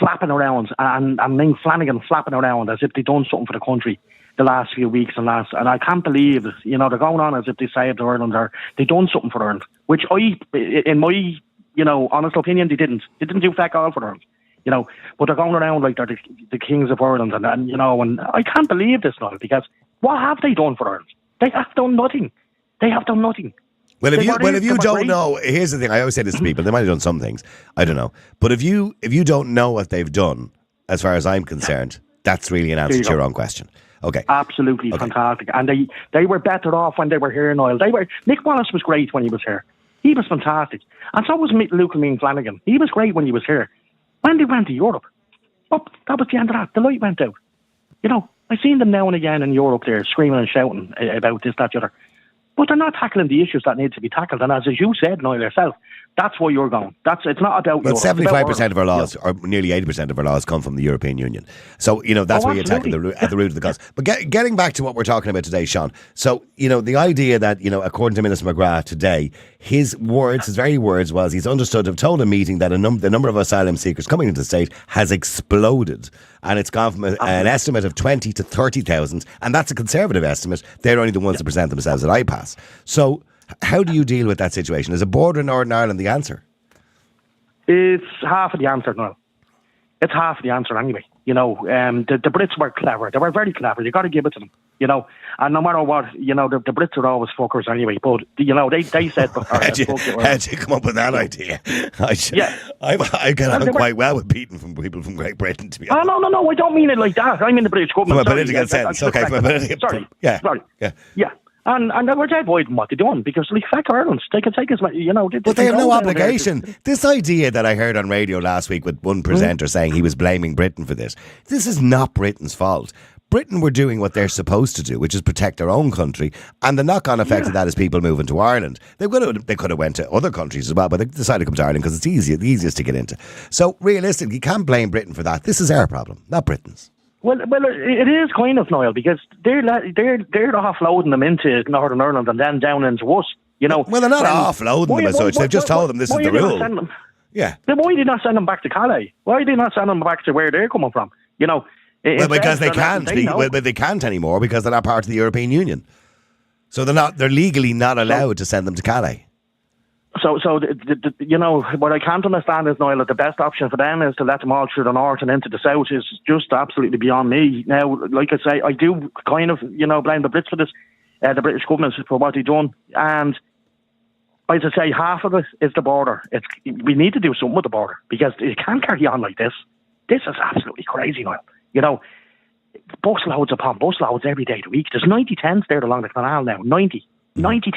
flapping around and Ming Flanagan flapping around as if they'd done something for the country the last few weeks and I can't believe it. You know, they're going on as if they saved Ireland or they done something for Ireland, which in my, honest opinion, they didn't. They didn't do feck all for Ireland, but they're going around like they're the kings of Ireland and I can't believe this now, because what have they done for Ireland? They have done nothing. Well, if you don't know, here's the thing. I always say this to people. They might have done some things. I don't know. But if you don't know what they've done, as far as I'm concerned, that's really an answer to your own question. Okay. Absolutely fantastic. And they were better off when they were here, Niall. Mick Wallace was great when he was here. He was fantastic. And so was Luke and Flanagan. He was great when he was here. When they went to Europe, that was the end of that. The light went out. I've seen them now and again in Europe there screaming and shouting about this, that, the other. But they're not tackling the issues that need to be tackled. And as you said, Niall, yourself, that's where you're going. It's not about. But 75% of our laws, or nearly 80% of our laws, come from the European Union. So that's where you're tackling at the root of the cause. But getting back to what we're talking about today, Sean. So the idea that according to Minister McGrath today, his very words was he's understood, have told a meeting that the number of asylum seekers coming into the state has exploded, and it's gone from an estimate of 20 to 30,000, and that's a conservative estimate. They're only the ones that present themselves at IPAS. So how do you deal with that situation? Is a border in Northern Ireland the answer? It's half of the answer, Noel. It's half of the answer anyway. The Brits were clever. They were very clever. You got to give it to them. And no matter what, the Brits are always fuckers anyway. But they said before. How'd you come up with that idea? I get on quite well with beating from people from Great Britain, to be honest. Oh, no, I don't mean it like that. I mean the British government. From a political sense, okay. Sorry. Yeah. And they were dead wide in what they're doing, because feck Ireland, they can take as much, But they have no obligation. This idea that I heard on radio last week with one presenter saying he was blaming Britain for this is not Britain's fault. Britain were doing what they're supposed to do, which is protect their own country, and the knock-on effect of that is people moving to Ireland. They could have went to other countries as well, but they decided to come to Ireland because it's the easiest to get into. So realistically, you can't blame Britain for that. This is our problem, not Britain's. Well, it is kind of, Niall, because they're offloading them into Northern Ireland and then down into us. Well, they're not offloading them as such. They've just told them this is the rule. Yeah. Then why did they not send them back to Calais? Why did they not send them back to where they're coming from? Well, because they can't. But they can't anymore because they're not part of the European Union. So they're legally not allowed to send them to Calais. So what I can't understand is, Niall, that the best option for them is to let them all through the north and into the south is just absolutely beyond me. Now, like I say, I do kind of, blame the Brits for this, the British government for what they've done. And as I say, half of it is the border. We need to do something with the border, because it can't carry on like this. This is absolutely crazy, Niall. Busloads upon busloads every day of the week. There's 90 tents there along the canal now. 90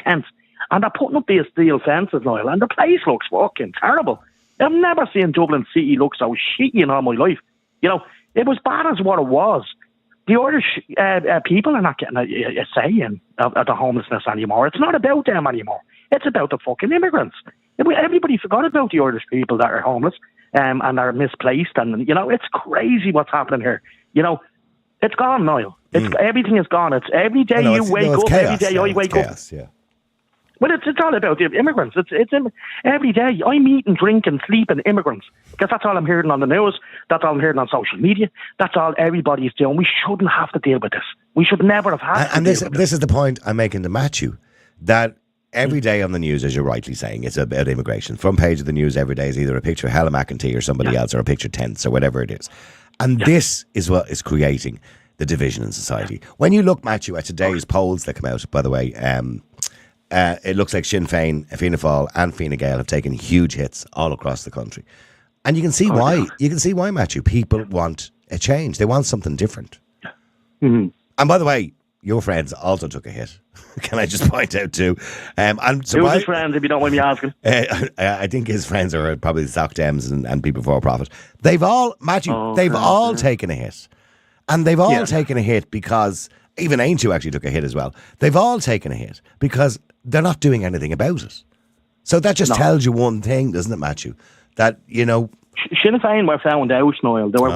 tents. And they're putting up these steel fences, Niall, and the place looks fucking terrible. I've never seen Dublin City look so shitty in all my life. It was bad as what it was. The Irish people are not getting a say in the homelessness anymore. It's not about them anymore. It's about the fucking immigrants. Everybody forgot about the Irish people that are homeless and are misplaced. And, it's crazy what's happening here. It's gone, Niall. Everything is gone. It's every day you wake up, chaos, every day I wake up. Yeah. Well, it's all about the immigrants. It's every day I'm eating, drinking, sleeping immigrants, because that's all I'm hearing on the news. That's all I'm hearing on social media. That's all everybody's doing. We shouldn't have to deal with this. We should never have had to. And this is the point I'm making to Matthew, that every day on the news, as you're rightly saying, it's about immigration. Front page of the news every day is either a picture of Helen McEntee or somebody else, or a picture of tents or whatever it is. And this is what is creating the division in society. When you look, Matthew, at today's polls that come out, by the way, it looks like Sinn Féin, Fianna Fáil and Fine Gael have taken huge hits all across the country. And you can see why. You can see why, Matthew. People want a change. They want something different. Mm-hmm. And by the way, your friends also took a hit. Can I just point out too? Who's his friends, if you don't mind me asking? I think his friends are probably the Soc Dems and people for profit. They've all, Matthew, they've all taken a hit. And they've all taken a hit because, even Aintree actually took a hit as well. They've all taken a hit because they're not doing anything about it. So that just tells you one thing, doesn't it, Matthew? That, Sinn Féin were found out, Niall. They were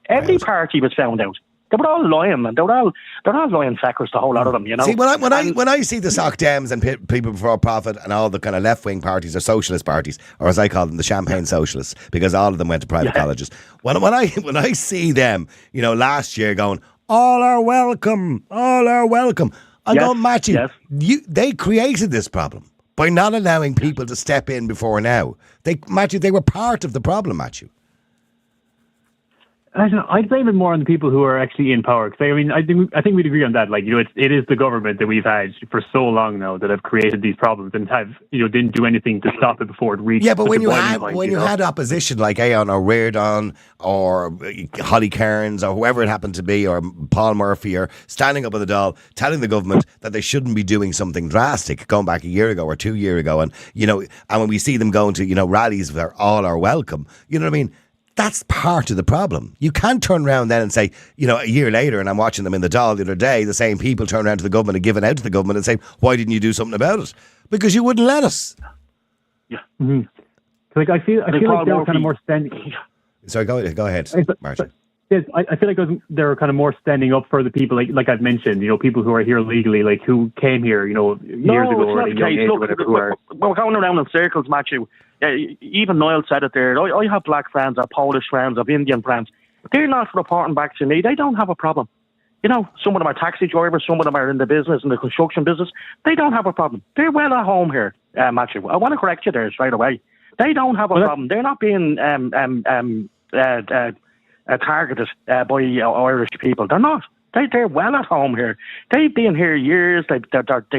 every party was found out. They were all lying, and they're all lying fuckers, the whole lot of them, See, when I see the Soc Dems and people before profit and all the kind of left wing parties or socialist parties, or as I call them, the Champagne Socialists, because all of them went to private colleges. When I see them, last year going, all are welcome. I'm going, Matthew, they created this problem by not allowing people to step in before now. They were part of the problem, Matthew. I don't know. I'd blame it more on the people who are actually in power. Because I think we'd agree on that. Like, it is the government that we've had for so long now that have created these problems and didn't do anything to stop it before it reached. Yeah, but when you had opposition like Aon or Reardon or Holly Cairns or whoever it happened to be, or Paul Murphy, or standing up on the Dáil telling the government that they shouldn't be doing something drastic, going back a year ago or 2 years ago, and when we see them going to rallies where all are welcome, you know what I mean? That's part of the problem. You can't turn around then and say, a year later, and I'm watching them in the Dáil the other day, the same people turn around to the government and giving out to the government and saying, why didn't you do something about it? Because you wouldn't let us. Yeah. Mm-hmm. Like, I feel like they were kind of more standing. Sorry, go ahead, Martin. Yes, I feel like they're kind of more standing up for the people, like I've mentioned, people who are here legally, like who came here, years ago, or at a young age, or whatever. We're going around in circles, Matthew. Even Niall said it there. I have black friends, I have Polish friends, I have Indian friends. They're not reporting back to me. They don't have a problem. Some of them are taxi drivers, some of them are in the business, in the construction business. They don't have a problem. They're well at home here, Matthew. I want to correct you there straight away. They don't have a problem. They're not being targeted by Irish people. They're not. They're well at home here. They've been here years. They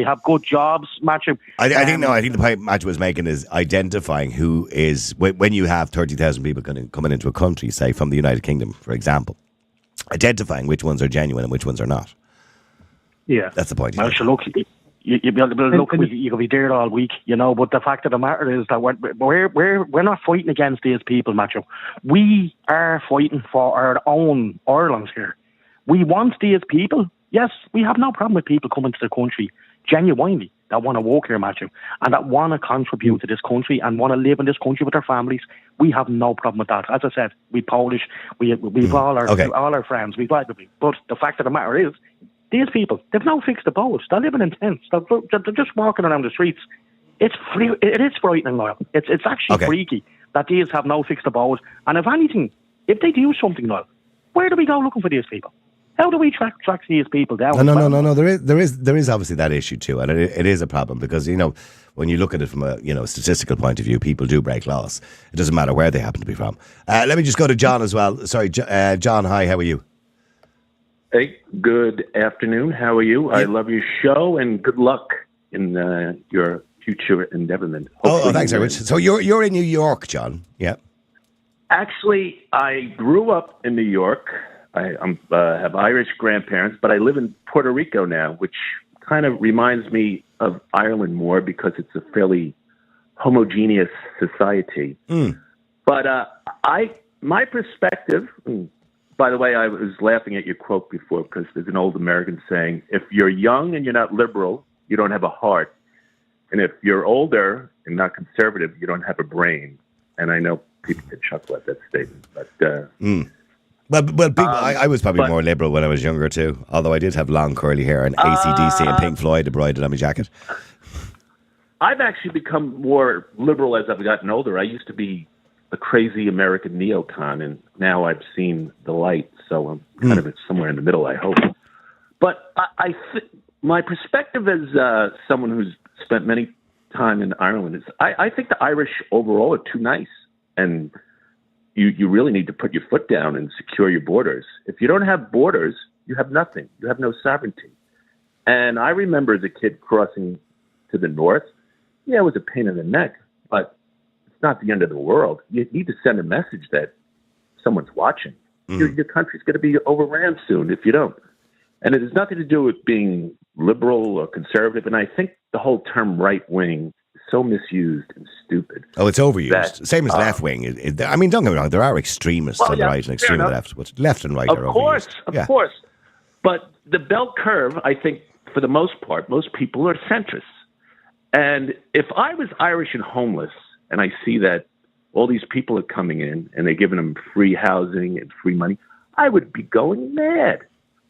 have good jobs, Matthew. I think the point Matthew was making is identifying who is, when you have 30,000 people coming into a country, say from the United Kingdom, for example, identifying which ones are genuine and which ones are not. Yeah, that's the point. Well, you could be there all week, But the fact of the matter is that we're not fighting against these people, Matthew. We are fighting for our own Ireland here. We want these people. Yes, we have no problem with people coming to the country genuinely that want to work here, Matthew, and that want to contribute to this country and want to live in this country with their families. We have no problem with that. As I said, we Polish, we've all our friends, we've glad to be. But the fact of the matter is, these people, they've no fixed abode. They're living in tents. They're just walking around the streets. It is frightening, Niall. It's actually freaky that these have no fixed abode. And if anything, if they do something, Niall, where do we go looking for these people? How do we track these people down? No. There is obviously that issue too, and it is a problem because when you look at it from a statistical point of view, people do break laws. It doesn't matter where they happen to be from. Let me just go to John as well. Sorry, John. Hi, how are you? Hey, good afternoon. How are you? I love your show and good luck in your future endeavorment. Thanks very much. So you're in New York, John? Yeah. Actually, I grew up in New York. I have Irish grandparents, but I live in Puerto Rico now, which kind of reminds me of Ireland more because it's a fairly homogeneous society. But my perspective, by the way, I was laughing at your quote before because there's an old American saying, if you're young and you're not liberal, you don't have a heart. And if you're older and not conservative, you don't have a brain. And I know people could chuckle at that statement, but... I was probably more liberal when I was younger too, although I did have long curly hair and AC/DC and Pink Floyd embroidered on my jacket. I've actually become more liberal as I've gotten older. I used to be a crazy American neocon, and now I've seen the light, so I'm kind of somewhere in the middle, I hope. But my perspective as someone who's spent many time in Ireland is I think the Irish overall are too nice, and you really need to put your foot down and secure your borders. If you don't have borders, you have nothing. You have no sovereignty. And I remember as a kid crossing to the north. Yeah, it was a pain in the neck, but it's not the end of the world. You need to send a message that someone's watching. Your country's going to be overran soon if you don't. And it has nothing to do with being liberal or conservative. And I think the whole term right-wing so misused and stupid. Oh, it's overused. Same as left wing. I mean, don't get me wrong. There are extremists on the right and extreme on the left, but left and right are overused. Of course. But the bell curve, I think, for the most part, most people are centrists. And if I was Irish and homeless and I see that all these people are coming in and they're giving them free housing and free money, I would be going mad.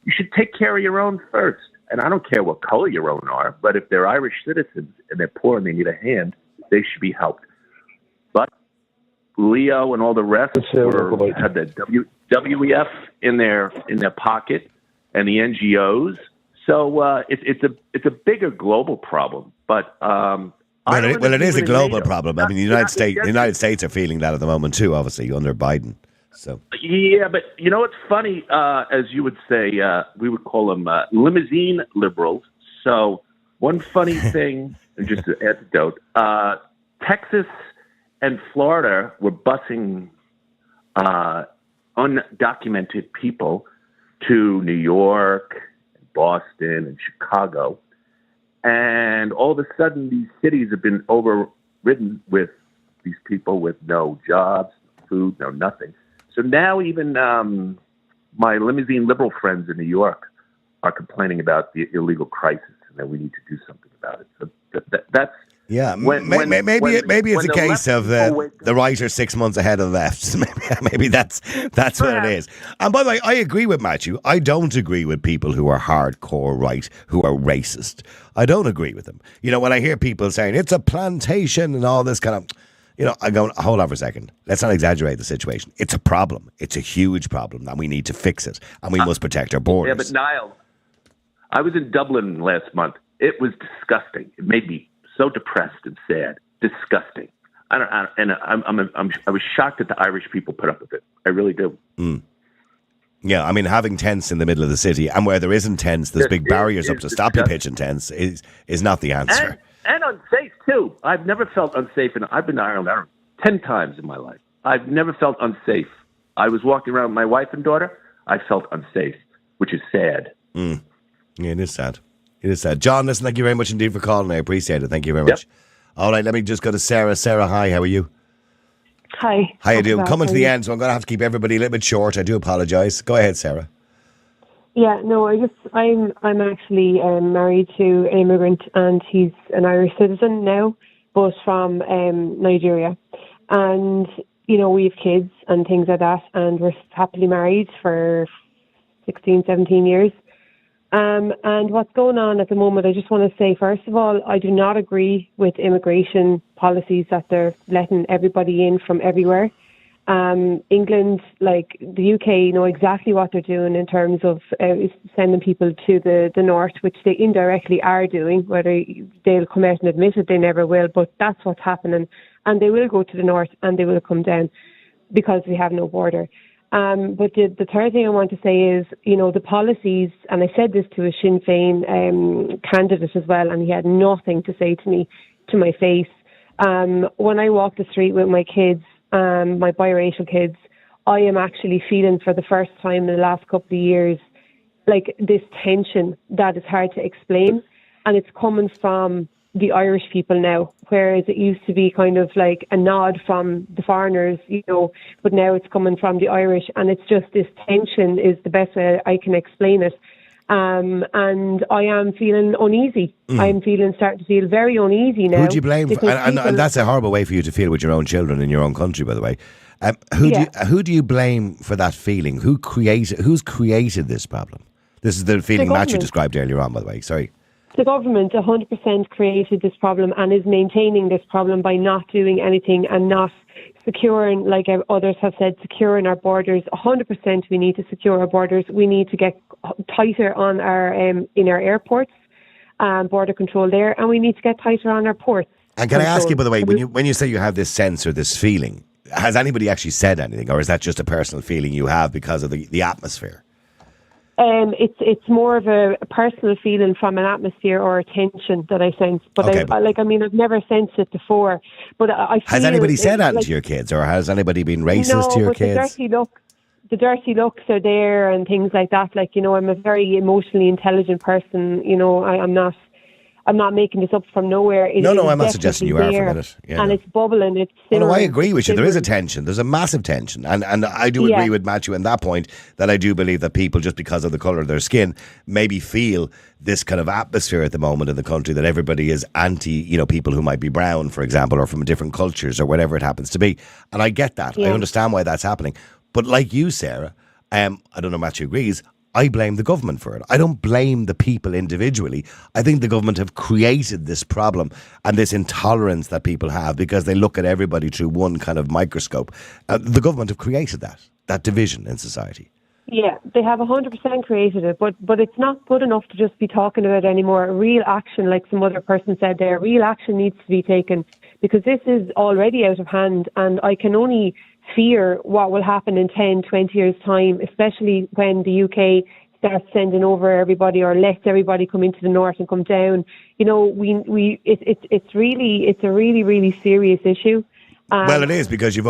You should take care of your own first. And I don't care what color your own are, but if they're Irish citizens and they're poor and they need a hand, they should be helped. But Leo and all the rest had the WEF in their pocket and the NGOs. So it's a bigger global problem. But it is a global problem. I mean, the United States are feeling that at the moment too, obviously under Biden. So yeah, but you know what's funny? As you would say, we would call them limousine liberals. So one funny thing, and just an anecdote, Texas and Florida were busing undocumented people to New York, Boston, and Chicago. And all of a sudden, these cities have been overridden with these people with no jobs, food, no nothing. So now even my limousine liberal friends in New York are complaining about the illegal crisis and that we need to do something about it. So that's... Yeah, maybe it's a case of the right are 6 months ahead of the left. Maybe that's what it is. And by the way, I agree with Matthew. I don't agree with people who are hardcore right, who are racist. I don't agree with them. You know, when I hear people saying it's a plantation and all this kind of, you know, I go, hold on for a second. Let's not exaggerate the situation. It's a problem. It's a huge problem, and we need to fix it. And we must protect our borders. Yeah, but Niall, I was in Dublin last month. It was disgusting. It made me so depressed and sad, disgusting. I was shocked that the Irish people put up with it. I really do. Mm. Yeah, I mean, having tents in the middle of the city, and where there isn't tents, there's big barriers up to stop you pitching tents, is not the answer. And unsafe too. I've never felt unsafe, and I've been to Ireland 10 times in my life. I've never felt unsafe. I was walking around with my wife and daughter. I felt unsafe, which is sad. Mm. Yeah, it is sad. It is sad. John, listen, thank you very much indeed for calling. I appreciate it. Thank you very much. All right, let me just go to Sarah. Sarah, hi, how are you? Hi. How you doing? Coming to the end, so I'm going to have to keep everybody a little bit short. I do apologise. Go ahead, Sarah. Yeah, no, I'm actually married to an immigrant, and he's an Irish citizen now, but from Nigeria. And, you know, we have kids and things like that, and we're happily married for 16, 17 years. And what's going on at the moment, I just want to say, first of all, I do not agree with immigration policies that they're letting everybody in from everywhere. England, like the UK, know exactly what they're doing in terms of sending people to the north, which they indirectly are doing. Whether they'll come out and admit it, they never will, but that's what's happening. And they will go to the north and they will come down because we have no border. But the third thing I want to say is, you know, the policies, and I said this to a Sinn Féin candidate as well, and he had nothing to say to me, to my face. When I walk the street with my kids, my biracial kids, I am actually feeling for the first time in the last couple of years, like this tension that is hard to explain. And it's coming from the Irish people now, whereas it used to be kind of like a nod from the foreigners, you know, but now it's coming from the Irish, and it's just this tension is the best way I can explain it. And I am feeling uneasy. I'm starting to feel very uneasy now. Who do you blame? And that's a horrible way for you to feel with your own children in your own country, by the way. Who do you blame for that feeling? Who's created this problem? This is the feeling Matthew described earlier on, by the way. Sorry. The government 100% created this problem and is maintaining this problem by not doing anything and not securing, like others have said, securing our borders. 100% we need to secure our borders. We need to get tighter on our in our airports, border control there, and we need to get tighter on our ports. And can I ask you, by the way, when you say you have this sense or this feeling, has anybody actually said anything, or is that just a personal feeling you have because of the atmosphere? It's more of a personal feeling from an atmosphere or a tension that I sense. But okay, I've never sensed it before. But I feel has anybody said that to your kids, or has anybody been racist to your kids? The dirty looks are there and things like that. Like, you know, I'm a very emotionally intelligent person. You know, I'm not. I'm not making this up from nowhere. No, I'm not suggesting you are for a minute. Yeah, and it's bubbling. It's simmering. I agree with you. There is a tension. There's a massive tension. And I do agree with Matthew on that point, that I do believe that people, just because of the colour of their skin, maybe feel this kind of atmosphere at the moment in the country that everybody is anti, people who might be brown, for example, or from different cultures or whatever it happens to be. And I get that. I understand why that's happening. But like you, Sarah, I don't know if Matthew agrees, I blame the government for it. I don't blame the people individually. I think the government have created this problem and this intolerance that people have because they look at everybody through one kind of microscope. The government have created that division in society. Yeah, they have 100% created it, but it's not good enough to just be talking about it anymore. Real action, like some other person said there, real action needs to be taken because this is already out of hand, and I can only fear what will happen in 10, 20 years' time, especially when the UK starts sending over everybody or lets everybody come into the north and come down. It's a really, really serious issue. Well, it is, because you've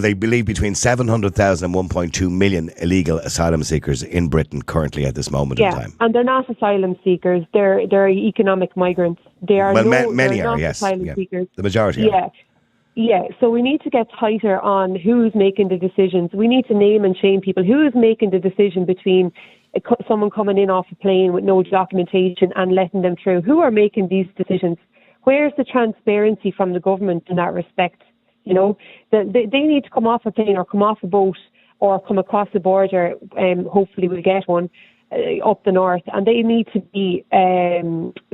they believe between 700,000 and 1.2 million illegal asylum seekers in Britain currently at this moment in time. And they're not asylum seekers. They're economic migrants. They are many are, yes. Asylum seekers. The majority are. Yeah, so we need to get tighter on who's making the decisions. We need to name and shame people. Who is making the decision between someone coming in off a plane with no documentation and letting them through? Who are making these decisions? Where's the transparency from the government in that respect? They need to come off a plane or come off a boat or come across the border. Hopefully we'll get one up the north, and they need to be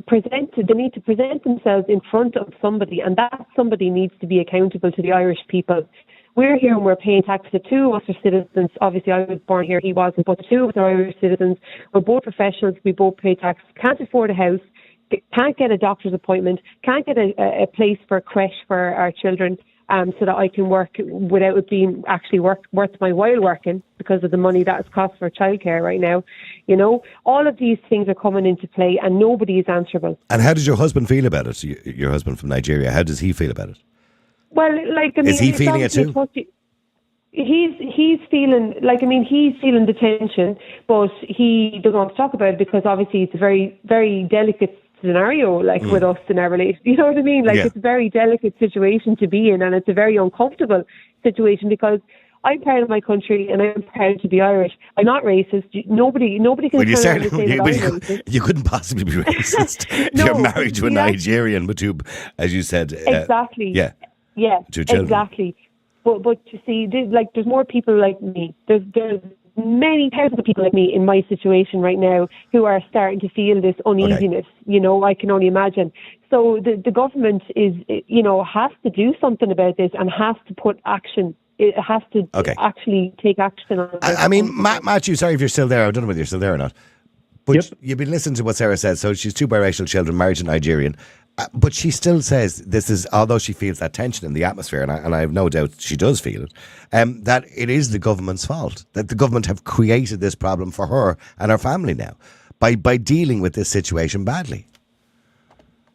presented. They need to present themselves in front of somebody, and that somebody needs to be accountable to the Irish people. We're here and we're paying tax. The two of us are citizens. Obviously, I was born here, he wasn't, but the two of us are Irish citizens. We're both professionals. We both pay tax. Can't afford a house. Can't get a doctor's appointment. Can't get a place for a creche for our children. So that I can work without it being actually worth my while working because of the money that it's cost for childcare right now. All of these things are coming into play and nobody is answerable. And how does your husband feel about it? Your husband from Nigeria, how does he feel about it? Well, is he feeling it too? He's feeling the tension, but he doesn't want to talk about it because obviously it's a very, very delicate scenario, with us in our relationship. You know what I mean? It's a very delicate situation to be in, and it's a very uncomfortable situation because I'm proud of my country and I'm proud to be Irish. I'm not racist. Nobody can turn around and say that I'm racist. You couldn't possibly be racist. You're married to a Nigerian, but as you said, exactly. Yeah. Exactly. But you see, there's more people like me. There's many thousands of people like me in my situation right now who are starting to feel this uneasiness. Okay. I can only imagine. So the government has to do something about this and has to put action. It has to actually take action on it. Matthew, sorry if you're still there. I don't know whether you're still there or not. But you've been listening to what Sarah said. So she's two biracial children, married to a Nigerian. But she still says this is, although she feels that tension in the atmosphere, and I have no doubt she does feel it, that it is the government's fault, that the government have created this problem for her and her family now by dealing with this situation badly.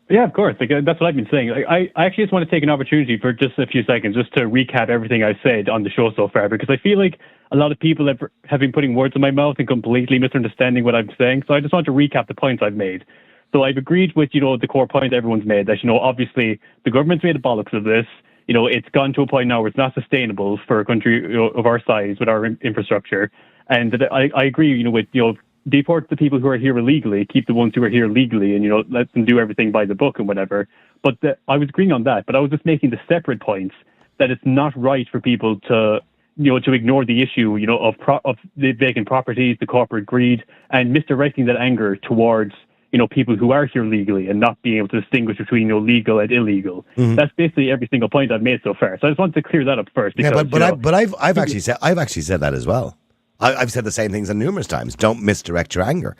Yeah, of course. That's what I've been saying. I actually just want to take an opportunity for just a few seconds just to recap everything I've said on the show so far, because I feel like a lot of people have been putting words in my mouth and completely misunderstanding what I'm saying. So I just want to recap the points I've made. So I've agreed with, the core point everyone's made that, obviously the government's made a bollocks of this. It's gone to a point now where it's not sustainable for a country of our size with our infrastructure. And that I agree, with, deport the people who are here illegally, keep the ones who are here legally, and, let them do everything by the book and whatever. But I was agreeing on that, but I was just making the separate points that it's not right for people to ignore the issue, of the vacant properties, the corporate greed, and misdirecting that anger towards people who are here legally and not being able to distinguish between legal and illegal. Mm-hmm. That's basically every single point I've made so far. So I just wanted to clear that up first. Because, I've actually said that as well. I've said the same things numerous times. Don't misdirect your anger.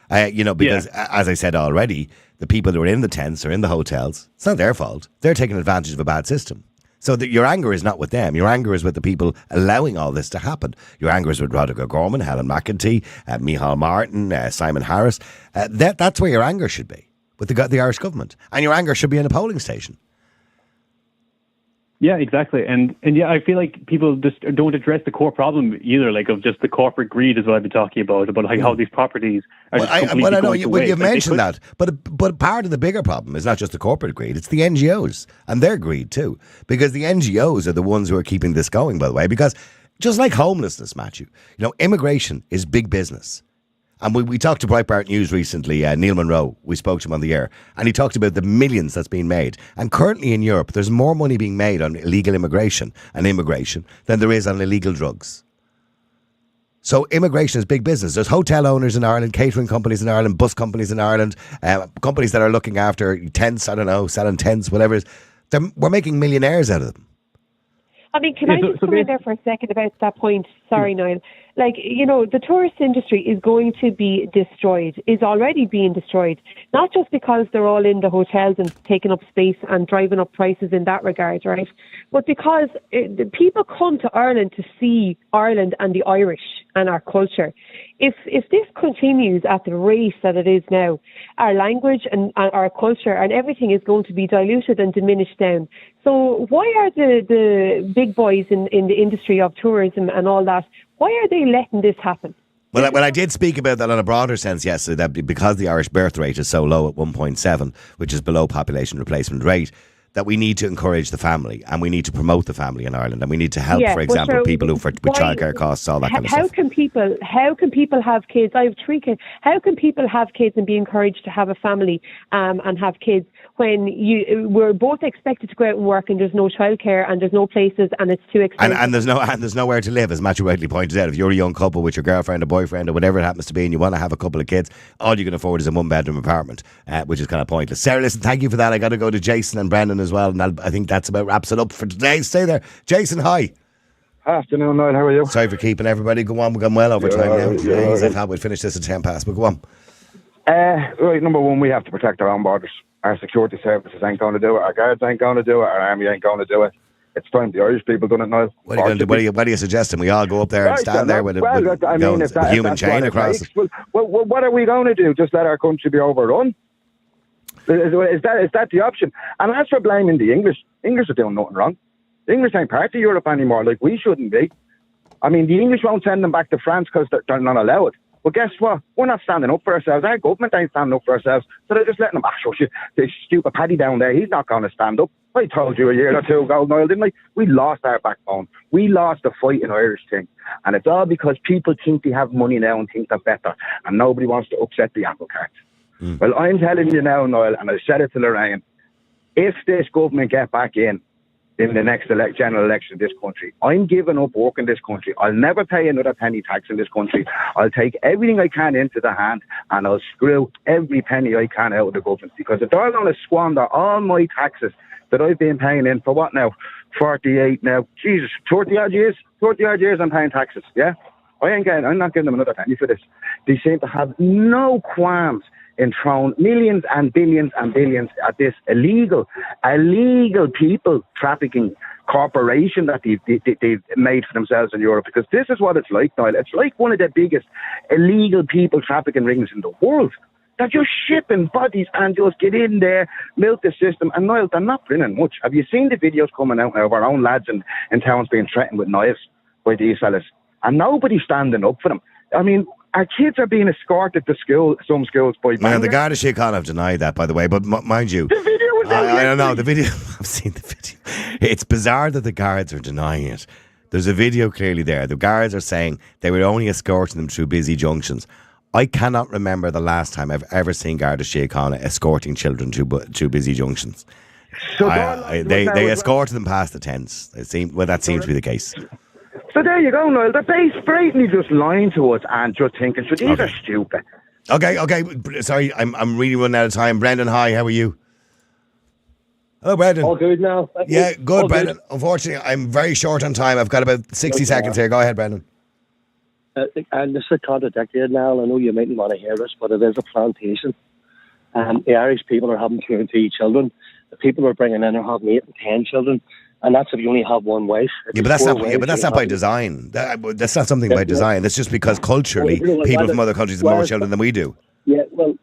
Because as I said already, the people who are in the tents or in the hotels, it's not their fault. They're taking advantage of a bad system. So that your anger is not with them. Your anger is with the people allowing all this to happen. Your anger is with Roderick O'Gorman, Helen McEntee, Micheál Martin, Simon Harris. That's where your anger should be, with the Irish government. And your anger should be in a polling station. Yeah, exactly. And yeah, I feel like people just don't address the core problem either, like of just the corporate greed is what I've been talking about like how these properties are just completely I know going to waste. you've mentioned that, but part of the bigger problem is not just the corporate greed; it's the NGOs and their greed too, because the NGOs are the ones who are keeping this going. By the way, because just like homelessness, Matthew, immigration is big business. And we talked to Breitbart News recently, Neil Monroe, we spoke to him on the air, and he talked about the millions that's being made. And currently in Europe, there's more money being made on illegal immigration than there is on illegal drugs. So immigration is big business. There's hotel owners in Ireland, catering companies in Ireland, bus companies in Ireland, companies that are looking after tents, selling tents, whatever it is. We're making millionaires out of them. I mean, can I just come in there for a second about that point? Sorry, Niall. The tourist industry is going to be destroyed, is already being destroyed, not just because they're all in the hotels and taking up space and driving up prices in that regard, right? But because the people come to Ireland to see Ireland and the Irish and our culture. If this continues at the rate that it is now, our language and our culture and everything is going to be diluted and diminished down. So why are the big boys in the industry of tourism and all that, why are they letting this happen? Well, I did speak about that on a broader sense yesterday, that because the Irish birth rate is so low at 1.7, which is below population replacement rate, that we need to encourage the family and we need to promote the family in Ireland and we need to help, for example, people with childcare costs, all that kind of stuff. How can people have kids? I have 3 kids. How can people have kids and be encouraged to have a family and have kids when we're both expected to go out and work and there's no childcare and there's no places and it's too expensive? And there's nowhere to live, as Matthew rightly pointed out. If you're a young couple with your girlfriend or boyfriend or whatever it happens to be and you want to have a couple of kids, all you can afford is a 1-bedroom apartment, which is kind of pointless. Sarah, listen, thank you for that. I got to go to Jason and Brendan as well, and I think that's about wraps it up for today. Stay there. Jason, hi. Afternoon, Niall. How are you? Sorry for keeping everybody. Go on, we've gone well over time now. I thought we'd finish this at 10 past, but go on. Right, number one, we have to protect our own borders. Our security services ain't going to do it. Our guards ain't going to do it. Our army ain't going to do it. It's time the Irish people done it, Niall. What are you going to do? What are you suggesting? We all go up there and stand there with a human chain across it? Well, what are we going to do? Just let our country be overrun? Is that the option? And as for blaming the English are doing nothing wrong. The English ain't part of Europe anymore, like we shouldn't be. I mean, the English won't send them back to France because they're not allowed. But guess what? We're not standing up for ourselves. Our government ain't standing up for ourselves. So they're just letting them, this stupid Paddy down there, he's not going to stand up. I told you a year or two ago, Niall, didn't I? We lost our backbone. We lost the fight in Irish thing. And it's all because people think they have money now and think they're better. And nobody wants to upset the apple cart. Well, I'm telling you now, Niall, and I said it to Lorraine, if this government get back in the next general election in this country, I'm giving up work in this country. I'll never pay another penny tax in this country. I'll take everything I can into the hand and I'll screw every penny I can out of the government, because if they're going to squander all my taxes that I've been paying in for what now? 48 now. Jesus, 30 odd years I'm paying taxes, yeah? I'm not giving them another penny for this. They seem to have no qualms in throwing millions and billions at this illegal people trafficking corporation that they've made for themselves in Europe. Because this is what it's like, Niall. It's like one of the biggest illegal people trafficking rings in the world. They're just shipping bodies and just get in there, milk the system. And Niall, they're not bringing much. Have you seen the videos coming out now of our own lads in towns being threatened with knives by these fellas? And nobody's standing up for them. I mean, our kids are being escorted to school, some schools, by bangers. Now, the Garda Síochána have denied that, by the way, but mind you, the video was I don't know, the video, I've seen the video. It's bizarre that the guards are denying it. There's a video clearly there. The guards are saying they were only escorting them through busy junctions. I cannot remember the last time I've ever seen Garda Síochána escorting children to busy junctions. So they escorted them past the tents. That seems to be the case. So there you go, Niall. They're blatantly just lying to us and just thinking, so these are stupid. Okay. Sorry, I'm really running out of time. Brendan, hi, how are you? Hello, Brendan. All good now. Yeah, good, Brendan. Good. Unfortunately, I'm very short on time. I've got about 60 seconds here. Go ahead, Brendan. And this is a contradictory now. I know you mightn't want to hear this, but it is a plantation. The Irish people are having 2 and 3 children. The people who are bringing in are having 8 and 10 children. And that's if you only have one wife. But that's not by design. That's not something by design. That's just because culturally, people from other countries have more children than we do. On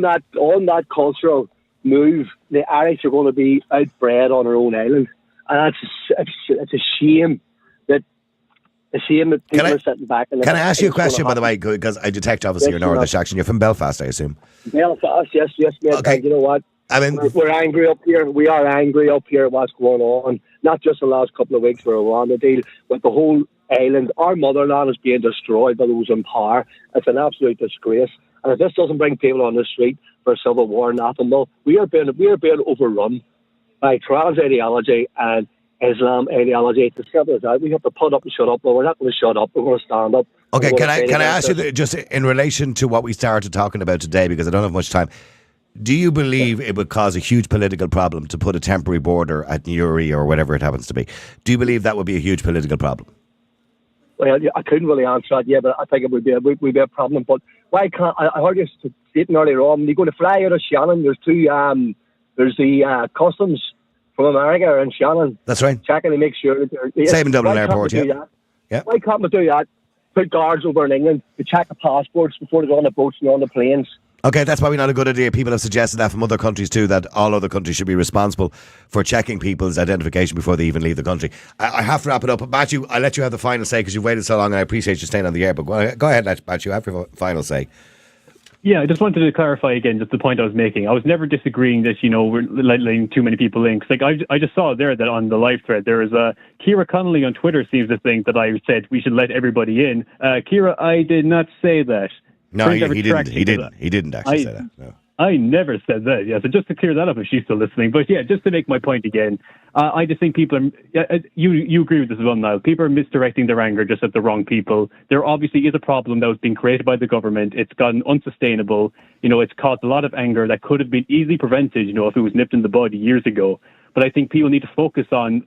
that cultural, move, the Irish are going to be outbred on their own island, and it's a shame that people are sitting back. And can I ask you a question, by the way, because I detect obviously your Northern action. You're from Belfast, I assume. Belfast, yes, mate. Okay. And you know what? I mean, we're angry up here. We are angry up here at what's going on. Not just the last couple of weeks where we're on the deal, but the whole island. Our motherland is being destroyed by those in power. It's an absolute disgrace. And if this doesn't bring people on the street for a civil war, nothing will. We are being overrun by trans ideology and Islam ideology. It's as simple as that. We have to put up and shut up. But we're not going to shut up. We're going to stand up. Okay, can I ask you just in relation to what we started talking about today, because I don't have much time. Do you believe it would cause a huge political problem to put a temporary border at Newry or whatever it happens to be? Do you believe that would be a huge political problem? Well, I couldn't really answer that yet, but I think it would be a problem. But why can't I heard you stating earlier on, when you go to fly out of Shannon, there's the customs from America in Shannon. That's right. Checking to make sure that they're same in Dublin Airport, yeah. Why can't we do that? Put guards over in England to check the passports before they go on the boats and on the planes. Okay, that's probably not a good idea. People have suggested that from other countries too, that all other countries should be responsible for checking people's identification before they even leave the country. I have to wrap it up. Matthew, I'll let you have the final say because you've waited so long and I appreciate you staying on the air. But go ahead, Matthew, have your final say. Yeah, I just wanted to clarify again just the point I was making. I was never disagreeing that, we're letting too many people in. Cause I just saw there that on the live thread, there is Ciara Connolly on Twitter seems to think that I said we should let everybody in. Ciara, I did not say that. No, he didn't. He didn't actually say that. No. I never said that. Yeah, so just to clear that up if she's still listening. But yeah, just to make my point again, I just think people are. You agree with this as well, Niall. People are misdirecting their anger just at the wrong people. There obviously is a problem that was being created by the government. It's gotten unsustainable. It's caused a lot of anger that could have been easily prevented. If it was nipped in the bud years ago. But I think people need to focus on.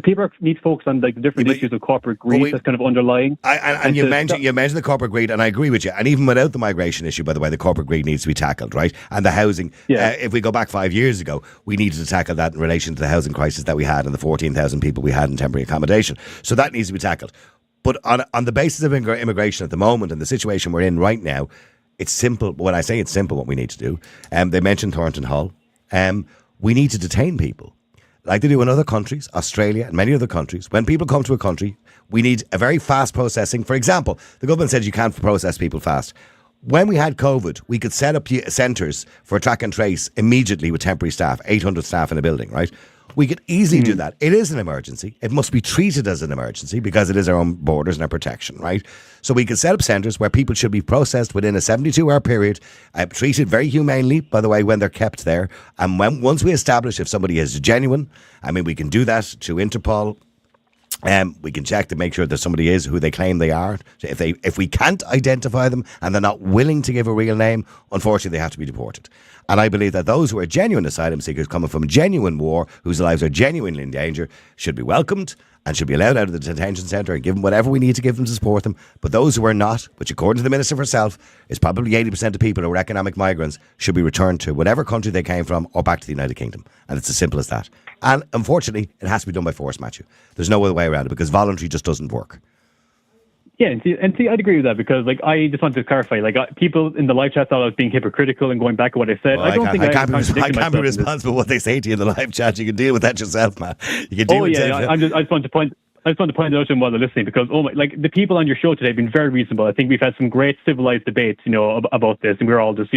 People need to focus on the different issues of corporate greed that's kind of underlying. And you mentioned the corporate greed, and I agree with you. And even without the migration issue, by the way, the corporate greed needs to be tackled, right? And the housing. If we go back 5 years ago, we needed to tackle that in relation to the housing crisis that we had and the 14,000 people we had in temporary accommodation. So that needs to be tackled. But on the basis of immigration at the moment and the situation we're in right now, it's simple. When I say it's simple, what we need to do, they mentioned Thornton Hall. We need to detain people. Like they do in other countries, Australia and many other countries. When people come to a country, we need a very fast processing. For example, the government said you can't process people fast. When we had COVID, we could set up centres for track and trace immediately with temporary staff, 800 staff in a building, right? We could easily do that. It is an emergency. It must be treated as an emergency because it is our own borders and our protection, right? So we could set up centres where people should be processed within a 72-hour period, treated very humanely, by the way, when they're kept there. And once we establish if somebody is genuine, we can do that through Interpol. We can check to make sure that somebody is who they claim they are. If we can't identify them and they're not willing to give a real name, unfortunately they have to be deported. And I believe that those who are genuine asylum seekers coming from genuine war, whose lives are genuinely in danger, should be welcomed and should be allowed out of the detention centre and given whatever we need to give them to support them. But those who are not, which according to the Minister herself is probably 80% of people who are economic migrants, should be returned to whatever country they came from or back to the United Kingdom. And it's as simple as that. And unfortunately, it has to be done by force, Matthew. There's no other way around it because voluntary just doesn't work. Yeah, and see, I'd agree with that because, I just wanted to clarify. People in the live chat thought I was being hypocritical and going back on what I said. Well, I can't be responsible for what they say to you in the live chat. You can deal with that yourself, man. You can deal with it. I just want to point out to them while they're listening because, the people on your show today have been very reasonable. I think we've had some great civilized debates, about this, and we're all just,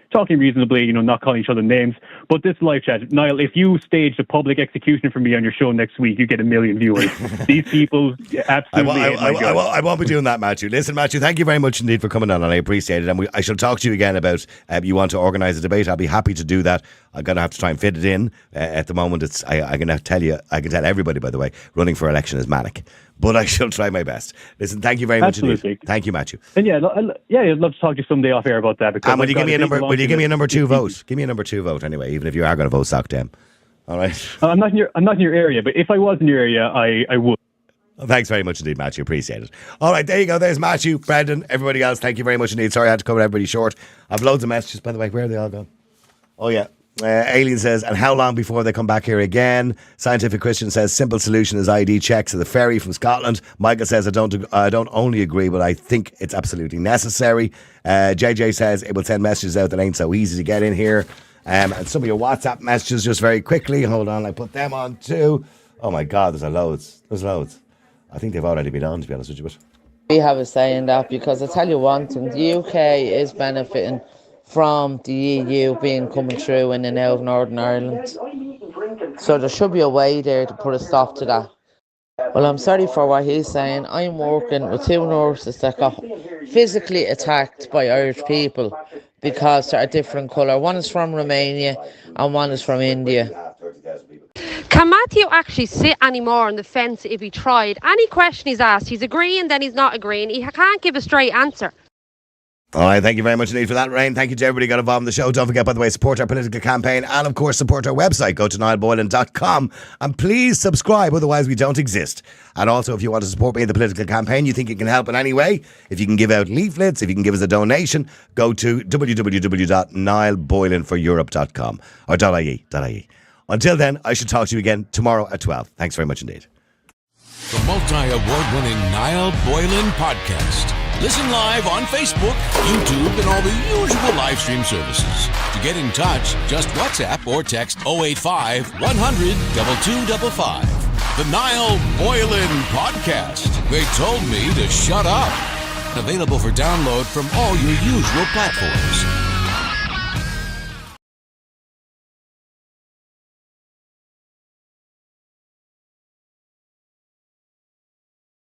talking reasonably, not calling each other names. But this live chat, Niall, if you staged a public execution for me on your show next week, you get 1 million viewers. These people, absolutely. I won't be doing that, Matthew. Listen, Matthew, thank you very much indeed for coming on, and I appreciate it. And I shall talk to you again about you want to organise a debate. I'll be happy to do that. I'm going to have to try and fit it in. At the moment, I can tell everybody, by the way, running for election is manic. But I shall try my best. Listen, thank you very much indeed. Thank you, Matthew. And I'd love to talk to you someday off air about that. Because and will you give me a number? Will you give me a number 2 vote? Give me a number 2 vote anyway, even if you are going to vote Sock Dem. All right. I'm not in your area, but if I was in your area, I would. Well, thanks very much indeed, Matthew. Appreciate it. All right, there you go. There's Matthew, Brendan, everybody else. Thank you very much indeed. Sorry I had to cover everybody short. I've loads of messages, by the way. Where are they all gone? Oh yeah. Alien says, and how long before they come back here again? Scientific Christian says, simple solution is ID checks at the ferry from Scotland. Michael says, I don't only agree, but I think it's absolutely necessary. JJ says, it will send messages out that ain't so easy to get in here. And some of your WhatsApp messages just very quickly. Hold on, I put them on too. Oh my God, there's loads. There's loads. I think they've already been on, to be honest with you. But We have a say in that because I tell you one thing, the UK is benefiting from the EU being coming through in and out of Northern Ireland. So there should be a way there to put a stop to that. Well, I'm sorry for what he's saying. I'm working with 2 nurses that got physically attacked by Irish people because they're a different colour. One is from Romania and one is from India. Can Matthew actually sit anymore on the fence if he tried? Any question he's asked, he's agreeing, then he's not agreeing. He can't give a straight answer. all right, thank you very much indeed for that, Rain. Thank you to everybody who got involved in the show. Don't forget, by the way, support our political campaign and, of course, support our website. Go to niallboylan.com and please subscribe, otherwise we don't exist. And also, if you want to support me in the political campaign, you think you can help in any way, if you can give out leaflets, if you can give us a donation, go to www.niallboylanforeurope.com or .ie. Until then, I should talk to you again tomorrow at 12. Thanks very much indeed. The multi-award-winning Niall Boylan Podcast. Listen live on Facebook, YouTube, and all the usual live stream services. To get in touch, just WhatsApp or text 085 100 2255. The Niall Boylan Podcast. They told me to shut up. Available for download from all your usual platforms.